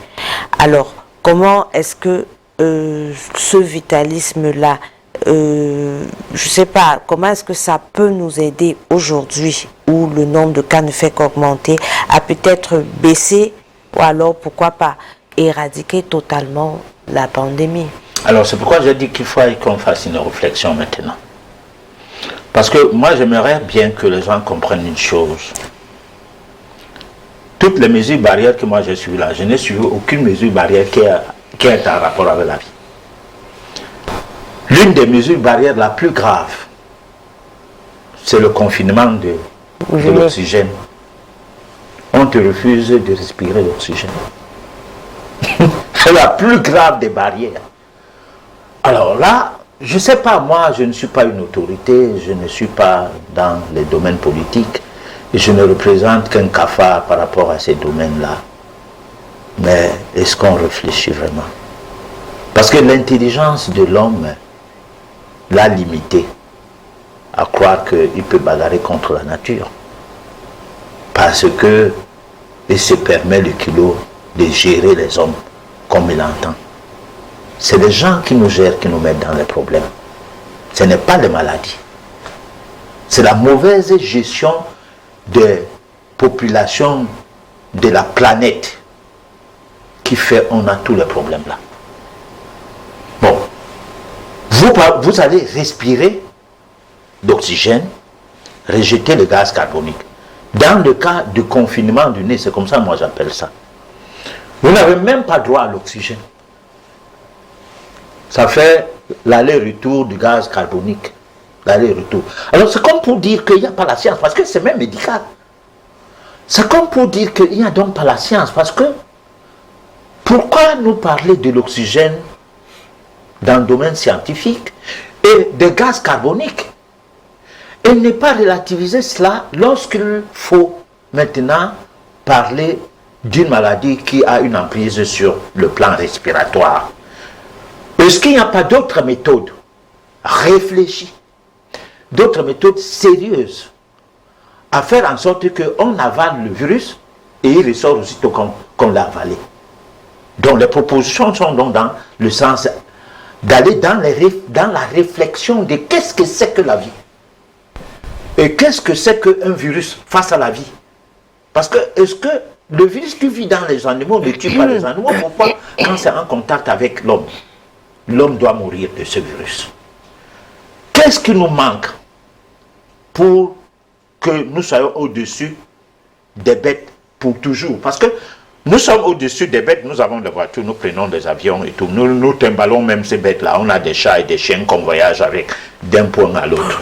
Alors, comment est-ce que ce vitalisme-là, je ne sais pas, comment est-ce que ça peut nous aider aujourd'hui où le nombre de cas ne fait qu'augmenter à peut-être baisser ou alors pourquoi pas éradiquer totalement la pandémie? Alors c'est pourquoi je dis qu'il faut qu'on fasse une réflexion maintenant. Parce que moi j'aimerais bien que les gens comprennent une chose. Toutes les mesures barrières que moi j'ai suivies là, je n'ai suivi aucune mesure barrière qui est en rapport avec la vie. L'une des mesures barrières la plus grave, c'est le confinement de l'oxygène. On te refuse de respirer l'oxygène. C'est la plus grave des barrières. Alors là, je ne sais pas, moi je ne suis pas une autorité, je ne suis pas dans les domaines politiques, et je ne représente qu'un cafard par rapport à ces domaines-là. Mais est-ce qu'on réfléchit vraiment? Parce que l'intelligence de l'homme l'a limité à croire qu'il peut bagarrer contre la nature. Parce que il se permet le kilo de gérer les hommes comme il entend. C'est les gens qui nous gèrent, qui nous mettent dans les problèmes. Ce n'est pas les maladies. C'est la mauvaise gestion des populations de la planète qui fait on a tous les problèmes là. Bon, vous allez respirer d'oxygène, rejeter le gaz carbonique. Dans le cas de confinement du nez, c'est comme ça moi j'appelle ça. Vous n'avez même pas droit à l'oxygène. Ça fait l'aller-retour du gaz carbonique. L'aller-retour. Alors c'est comme pour dire qu'il n'y a pas la science, parce que c'est même médical. C'est comme pour dire qu'il n'y a donc pas la science, parce que pourquoi nous parler de l'oxygène dans le domaine scientifique et de gaz carbonique et ne pas relativiser cela lorsqu'il faut maintenant parler d'une maladie qui a une emprise sur le plan respiratoire? Est-ce qu'il n'y a pas d'autres méthodes réfléchies, d'autres méthodes sérieuses à faire en sorte qu'on avale le virus et il ressort aussitôt qu'on l'a avalé? Donc les propositions sont donc dans le sens d'aller dans la réflexion de qu'est-ce que c'est que la vie et qu'est-ce que c'est qu'un virus face à la vie. Parce que est-ce que le virus qui vit dans les animaux ne tue pas les animaux? Pourquoi quand c'est en contact avec l'homme, l'homme doit mourir de ce virus? Qu'est-ce qui nous manque pour que nous soyons au-dessus des bêtes pour toujours? Parce que nous sommes au-dessus des bêtes, nous avons des voitures, nous prenons des avions et tout. Nous trimballons même ces bêtes-là. On a des chats et des chiens qu'on voyage avec d'un point à l'autre.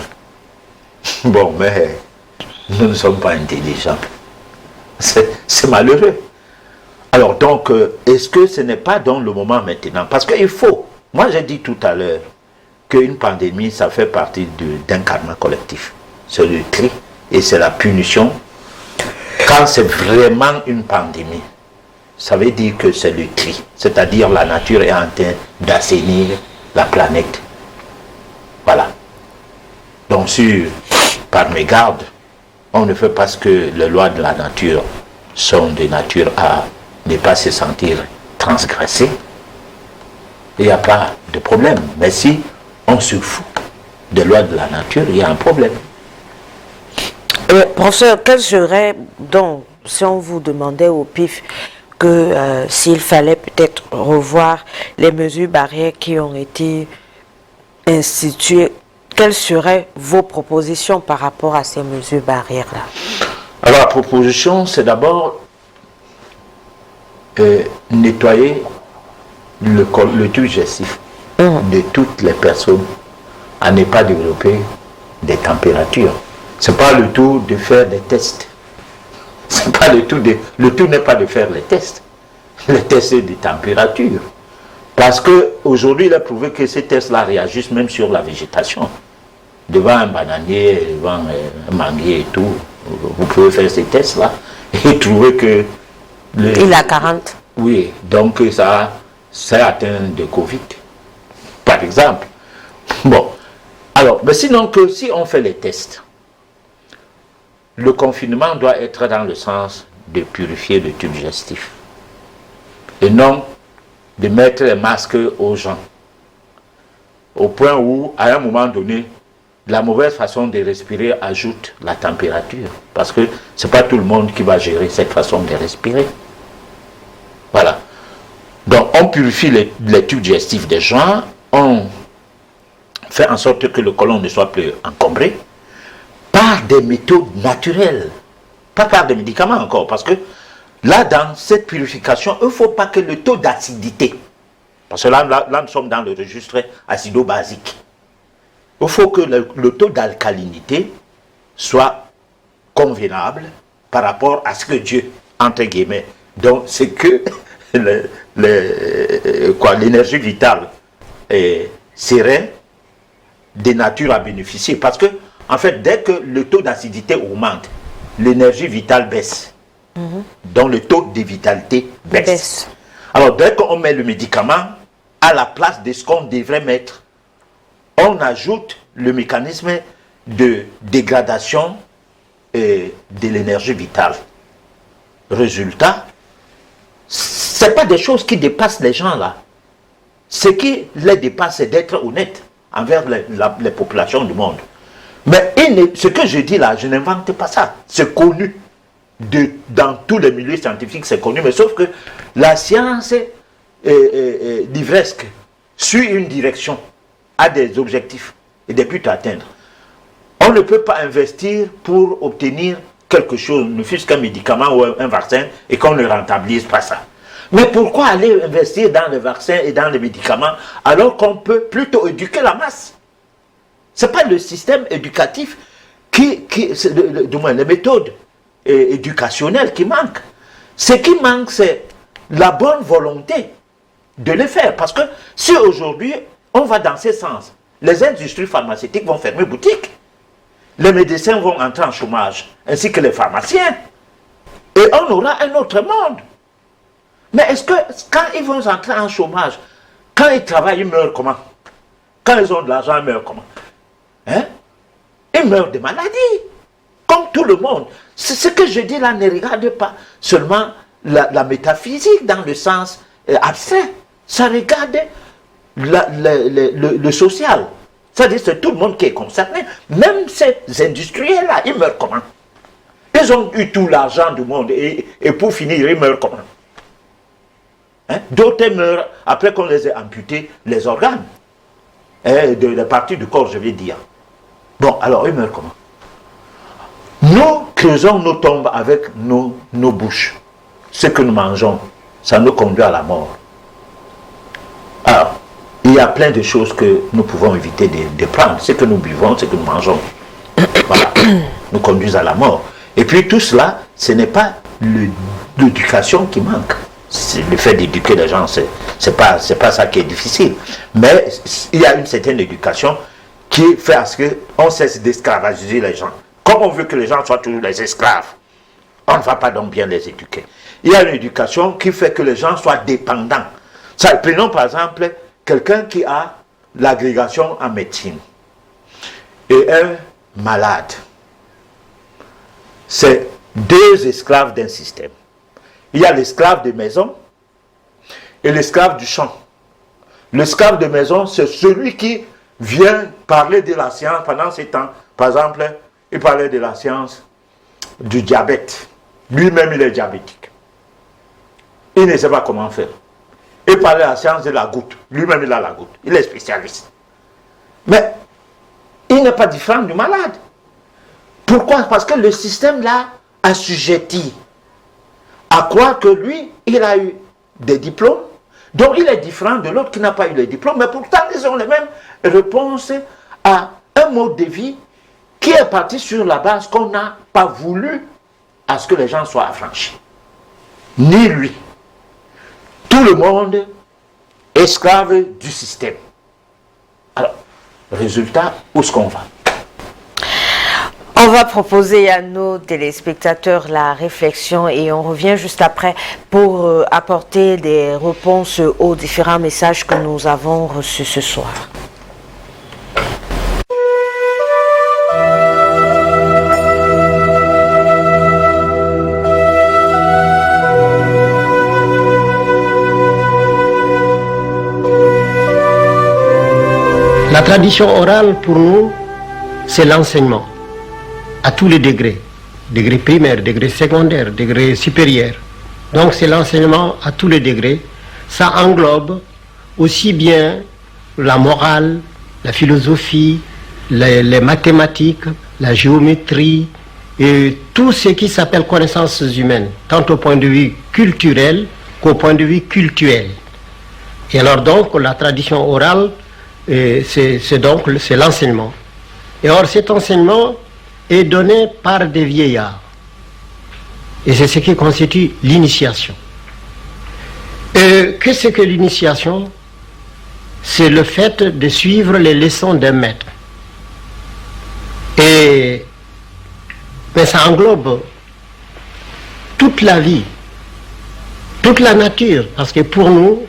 Bon, mais nous ne sommes pas intelligents. C'est malheureux. Alors donc, est-ce que ce n'est pas dans le moment maintenant? Parce qu'il faut, moi j'ai dit tout à l'heure, qu'une pandémie, ça fait partie d'un karma collectif. C'est le tri et c'est la punition Quand c'est vraiment une pandémie, ça veut dire que c'est le tri, c'est-à-dire la nature est en train d'assainir la planète. Voilà. Donc par mégarde, on ne fait pas ce que les lois de la nature sont de nature à ne pas se sentir transgressées. Il n'y a pas de problème. Mais si on se fout des lois de la nature, il y a un problème. Professeur, quel serait donc, si on vous demandait au PIF que s'il fallait peut-être revoir les mesures barrières qui ont été instituées, quelles seraient vos propositions par rapport à ces mesures barrières-là? Alors la proposition, c'est d'abord nettoyer le tube digestif de toutes les personnes à ne pas développer des températures. Ce n'est pas le tout de faire des tests. C'est pas le tout n'est pas de faire les tests. Les tests des températures. Parce qu'aujourd'hui, il a prouvé que ces tests-là réagissent même sur la végétation. Devant un bananier, devant un manguier et tout, vous pouvez faire ces tests-là et trouver que... Il a 40. Oui, donc ça atteint de Covid, par exemple. Bon, alors, mais sinon que si on fait les tests, le confinement doit être dans le sens de purifier le tube digestif et non de mettre les masques aux gens. Au point où, à un moment donné, la mauvaise façon de respirer ajoute la température. Parce que ce n'est pas tout le monde qui va gérer cette façon de respirer. Voilà. Donc, on purifie les tubes digestifs des gens, on fait en sorte que le côlon ne soit plus encombré par des méthodes naturelles, pas par des médicaments encore, parce que là, dans cette purification, il ne faut pas que le taux d'acidité, parce que là, nous sommes dans le registre acido-basique, il faut que le taux d'alcalinité soit convenable par rapport à ce que Dieu, entre guillemets, donc c'est que l'énergie vitale serait de nature à bénéficier, parce que en fait, dès que le taux d'acidité augmente, l'énergie vitale baisse. Donc le taux de vitalité baisse. Alors dès qu'on met le médicament à la place de ce qu'on devrait mettre, on ajoute le mécanisme de dégradation de l'énergie vitale. Résultat, ce n'est pas des choses qui dépassent les gens là. Ce qui les dépasse, c'est d'être honnête envers les populations du monde. Mais ce que je dis là, je n'invente pas ça. C'est connu. Dans tous les milieux scientifiques, c'est connu. Mais sauf que la science livresque suit une direction, a des objectifs et des buts à atteindre. On ne peut pas investir pour obtenir quelque chose, ne fût-ce qu'un médicament ou un vaccin, et qu'on ne rentabilise pas ça. Mais pourquoi aller investir dans les vaccins et dans les médicaments alors qu'on peut plutôt éduquer la masse? Ce n'est pas le système éducatif du moins les méthodes éducationnelles qui manquent. Ce qui manque, c'est la bonne volonté de le faire. Parce que si aujourd'hui, on va dans ce sens, les industries pharmaceutiques vont fermer boutique, les médecins vont entrer en chômage, ainsi que les pharmaciens, et on aura un autre monde. Mais est-ce que quand ils vont entrer en chômage, quand ils travaillent, ils meurent comment? Quand ils ont de l'argent, ils meurent comment? Hein? Ils meurent de maladie, comme tout le monde. Ce que je dis là ne regarde pas seulement la métaphysique dans le sens abstrait, ça regarde le social. C'est-à-dire c'est tout le monde qui est concerné. Même ces industriels-là, ils meurent comment? Ils ont eu tout l'argent du monde et pour finir, ils meurent comment? Hein? D'autres meurent après qu'on les ait amputés les organes, les parties du corps, je vais dire. Bon, alors ils meurent comment? Nous creusons nos tombes avec nos bouches. Ce que nous mangeons, ça nous conduit à la mort. Alors, il y a plein de choses que nous pouvons éviter de prendre. Ce que nous buvons, ce que nous mangeons, voilà, nous conduisent à la mort. Et puis tout cela, ce n'est pas l'éducation qui manque. C'est le fait d'éduquer les gens, c'est pas ça qui est difficile. Mais il y a une certaine éducation qui fait à ce qu'on cesse d'esclavagiser les gens. Comme on veut que les gens soient toujours des esclaves, On ne va pas donc bien les éduquer. Il y a une éducation qui fait que les gens soient dépendants. Ça, prenons par exemple quelqu'un qui a l'agrégation en médecine et est malade. C'est deux esclaves d'un système. Il y a l'esclave de maison et l'esclave du champ. L'esclave de maison, c'est celui qui vient parler de la science pendant ces temps. Par exemple, il parlait de la science du diabète. Lui-même, il est diabétique. Il ne sait pas comment faire. Il parlait de la science de la goutte. Lui-même, il a la goutte. Il est spécialiste. Mais il n'est pas différent du malade. Pourquoi? Parce que le système l'a assujetti à croire que lui, il a eu des diplômes. Donc il est différent de l'autre qui n'a pas eu les diplômes. Mais pourtant, ils ont les mêmes réponses à un mode de vie qui est parti sur la base qu'on n'a pas voulu à ce que les gens soient affranchis. Ni lui. Tout le monde esclave du système. Alors, résultat, où est-ce qu'on va? On va proposer à nos téléspectateurs la réflexion et on revient juste après pour apporter des réponses aux différents messages que nous avons reçus ce soir. La tradition orale, pour nous, c'est l'enseignement, à tous les degrés, degré primaire, degré secondaire, degré supérieur. Donc c'est l'enseignement à tous les degrés. Ça englobe aussi bien la morale, la philosophie, les mathématiques, la géométrie, et tout ce qui s'appelle connaissances humaines, tant au point de vue culturel qu'au point de vue cultuel. Et alors donc la tradition orale, c'est l'enseignement. Et or cet enseignement est donné par des vieillards. Et c'est ce qui constitue l'initiation. Qu'est-ce que l'initiation? C'est le fait de suivre les leçons d'un maître. Mais ça englobe toute la vie, toute la nature, parce que pour nous,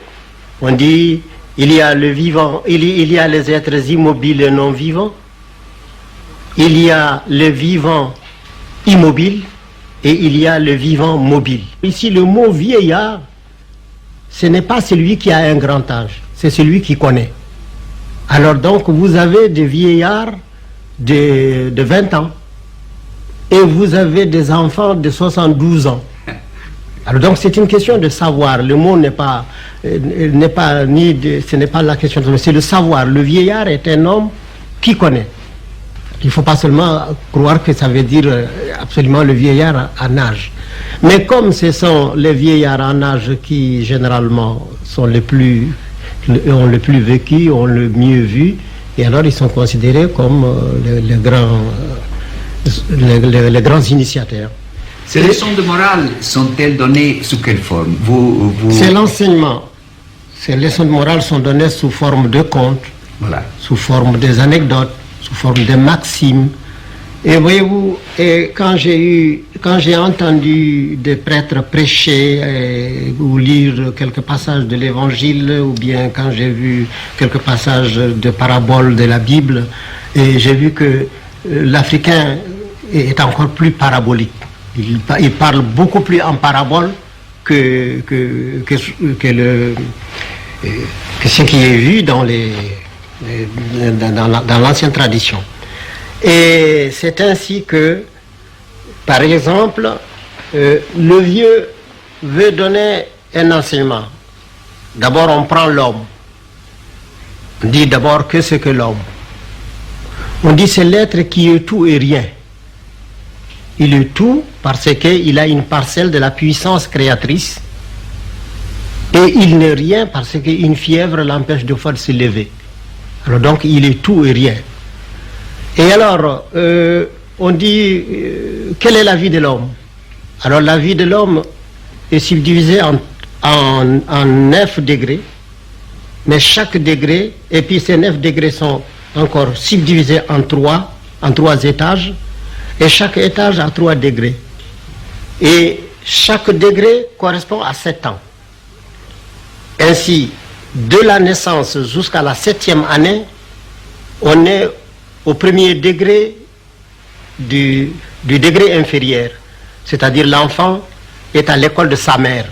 on dit il y a le vivant, il y a les êtres immobiles et non vivants, il y a le vivant immobile et il y a le vivant mobile. Ici, le mot vieillard, ce n'est pas celui qui a un grand âge, c'est celui qui connaît. Alors donc, vous avez des vieillards de 20 ans et vous avez des enfants de 72 ans. Alors donc c'est une question de savoir. Le mot ce n'est pas la question de, c'est le savoir. Le vieillard est un homme qui connaît. Il ne faut pas seulement croire que ça veut dire absolument le vieillard en âge. Mais comme ce sont les vieillards en âge qui généralement sont ont le plus vécu, ont le mieux vu, et alors ils sont considérés comme les grands initiateurs. Ces leçons de morale sont-elles données sous quelle forme? C'est l'enseignement. Ces leçons de morale sont données sous forme de contes, voilà, sous forme des anecdotes, sous forme de maximes. Et voyez-vous, quand j'ai entendu des prêtres prêcher ou lire quelques passages de l'Évangile, ou bien quand j'ai vu quelques passages de paraboles de la Bible, et j'ai vu que l'Africain est encore plus parabolique. Il parle beaucoup plus en parabole que ce qui est vu dans l'ancienne tradition. Et c'est ainsi que, par exemple, le vieux veut donner un enseignement. D'abord, on prend l'homme. On dit d'abord que c'est que l'homme. On dit c'est l'être qui est tout et rien. Il est tout parce qu'il a une parcelle de la puissance créatrice et il n'est rien parce qu'une fièvre l'empêche de fois de se lever. Alors donc il est tout et rien. Et alors on dit quelle est la vie de l'homme? Alors la vie de l'homme est subdivisée en 9 degrés, mais chaque degré, et puis ces 9 degrés sont encore subdivisés en trois étages. Et chaque étage a 3 degrés. Et chaque degré correspond à 7 ans. Ainsi, de la naissance jusqu'à la 7e année, on est au premier degré du degré inférieur. C'est-à-dire l'enfant est à l'école de sa mère.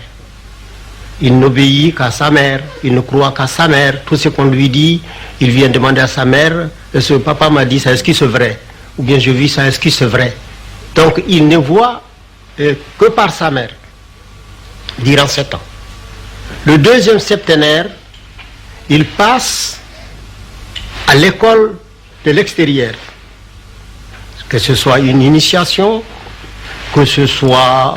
Il n'obéit qu'à sa mère, il ne croit qu'à sa mère. Tout ce qu'on lui dit, il vient demander à sa mère, est-ce que papa m'a dit ça, est-ce que c'est vrai? Ou bien je vis ça, est-ce que c'est vrai? Donc il ne voit que par sa mère, durant 7 ans. Le deuxième septénaire, il passe à l'école de l'extérieur. Que ce soit une initiation, que ce soit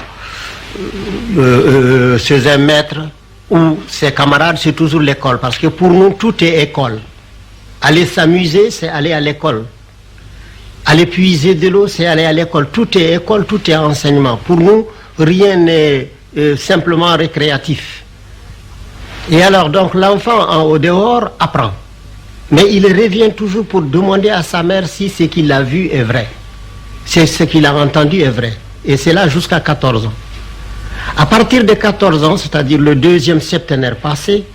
chez un maître ou ses camarades, c'est toujours l'école. Parce que pour nous, tout est école. Aller s'amuser, c'est aller à l'école. Aller puiser de l'eau, c'est aller à l'école. Tout est école, tout est enseignement. Pour nous, rien n'est simplement récréatif. Et alors, donc, l'enfant au dehors apprend. Mais il revient toujours pour demander à sa mère si ce qu'il a vu est vrai. Si ce qu'il a entendu est vrai. Et c'est là jusqu'à 14 ans. À partir de 14 ans, c'est-à-dire le deuxième septénaire passé,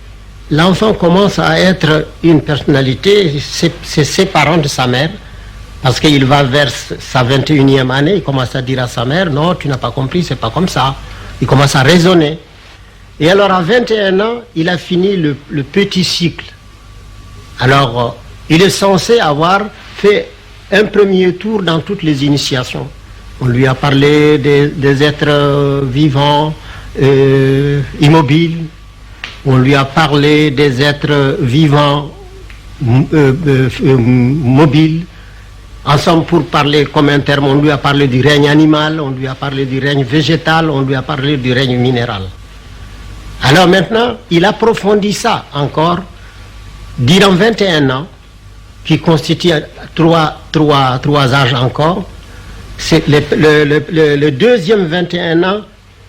l'enfant commence à être une personnalité, c'est ses parents de sa mère, parce qu'il va vers sa 21e année, il commence à dire à sa mère, non, tu n'as pas compris, c'est pas comme ça. Il commence à raisonner. Et alors à 21 ans, il a fini le petit cycle. Alors, il est censé avoir fait un premier tour dans toutes les initiations. On lui a parlé des êtres vivants, immobiles. On lui a parlé des êtres vivants, mobiles. Ensemble, pour parler comme un terme, on lui a parlé du règne animal, on lui a parlé du règne végétal, on lui a parlé du règne minéral. Alors maintenant, il approfondit ça encore, durant 21 ans, qui constitue trois âges encore. Le deuxième 21 ans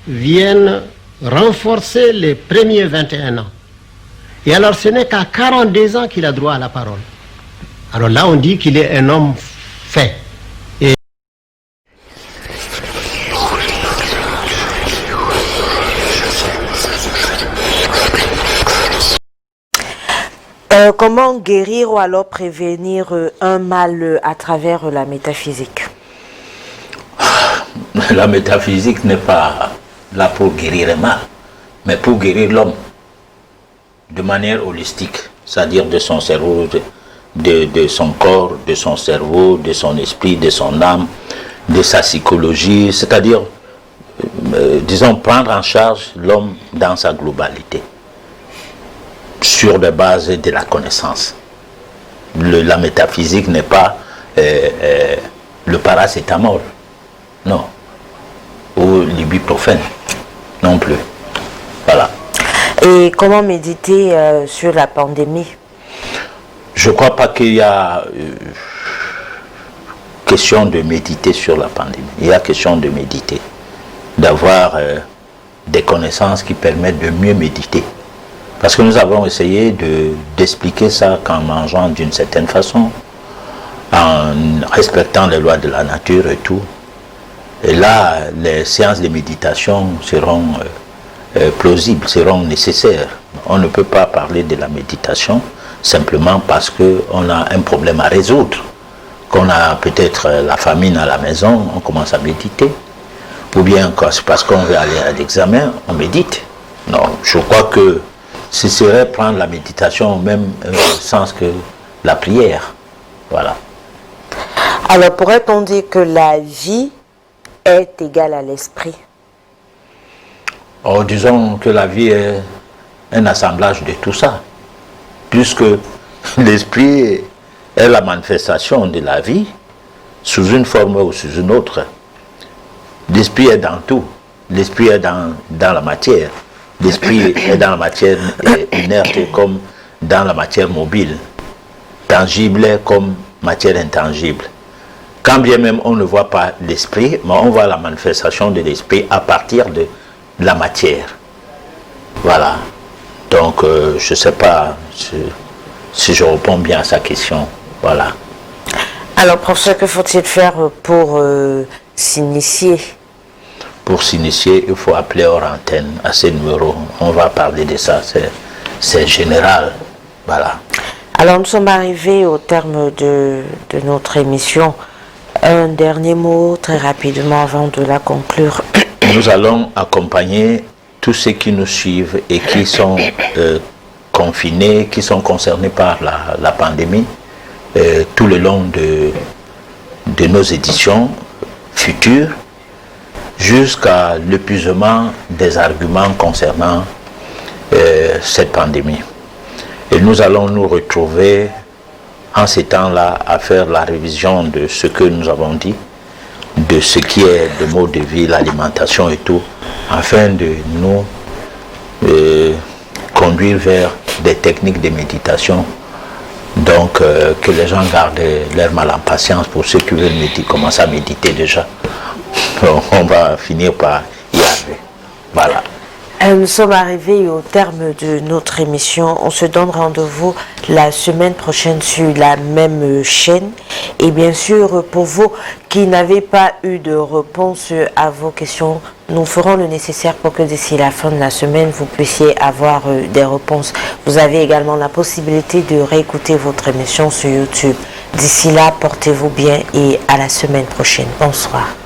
viennent renforcer les premiers 21 ans. Et alors ce n'est qu'à 42 ans qu'il a droit à la parole. Alors là on dit qu'il est un homme fait. Et comment guérir ou alors prévenir un mal à travers la métaphysique? La métaphysique n'est pas là pour guérir un mal, mais pour guérir l'homme de manière holistique, c'est-à-dire de son cerveau, de son corps, de son cerveau, de son esprit, de son âme, de sa psychologie, c'est-à-dire, disons, prendre en charge l'homme dans sa globalité, sur la base de la connaissance. La métaphysique n'est pas le paracétamol, non, ou l'ibuprofène, non plus. Voilà. Et comment méditer sur la pandémie? Je ne crois pas qu'il y a question de méditer sur la pandémie. Il y a question de méditer, d'avoir des connaissances qui permettent de mieux méditer. Parce que nous avons essayé d'expliquer ça qu'en mangeant d'une certaine façon, en respectant les lois de la nature et tout. Et là, les séances de méditation seront plausibles, seront nécessaires. On ne peut pas parler de la méditation simplement parce qu'on a un problème à résoudre. Qu'on a peut-être la famine à la maison, on commence à méditer. Ou bien parce qu'on veut aller à l'examen, on médite. Non, je crois que ce serait prendre la méditation au même sens que la prière. Voilà. Alors pourrait-on dire que la vie est égale à l'esprit? Oh, disons que la vie est un assemblage de tout ça, puisque l'esprit est la manifestation de la vie sous une forme ou sous une autre. L'esprit est dans tout. L'esprit est dans la matière. L'esprit est dans la matière inerte comme dans la matière mobile, tangible comme matière intangible. Quand bien même on ne voit pas l'esprit, mais on voit la manifestation de l'esprit à partir de la matière. Voilà. Donc, je ne sais pas si je réponds bien à sa question. Voilà. Alors, professeur, que faut-il faire pour s'initier? pour s'initier, il faut appeler hors antenne à ces numéros. On va parler de ça, c'est général. Voilà. Alors nous sommes arrivés au terme de notre émission. Un dernier mot très rapidement avant de la conclure. Nous allons accompagner tous ceux qui nous suivent et qui sont confinés, qui sont concernés par la pandémie, tout le long de nos éditions futures, jusqu'à l'épuisement des arguments concernant cette pandémie. Et nous allons nous retrouver en ces temps-là à faire la révision de ce que nous avons dit, de ce qui est de mode de vie, l'alimentation et tout, afin de nous conduire vers des techniques de méditation. Donc que les gens gardent leur mal en patience pour ceux qui veulent commencer à méditer déjà. On va finir par y arriver. Voilà. Nous sommes arrivés au terme de notre émission. On se donne rendez-vous la semaine prochaine sur la même chaîne. Et bien sûr, pour vous qui n'avez pas eu de réponse à vos questions, nous ferons le nécessaire pour que d'ici la fin de la semaine, vous puissiez avoir des réponses. Vous avez également la possibilité de réécouter votre émission sur YouTube. D'ici là, portez-vous bien et à la semaine prochaine. Bonsoir.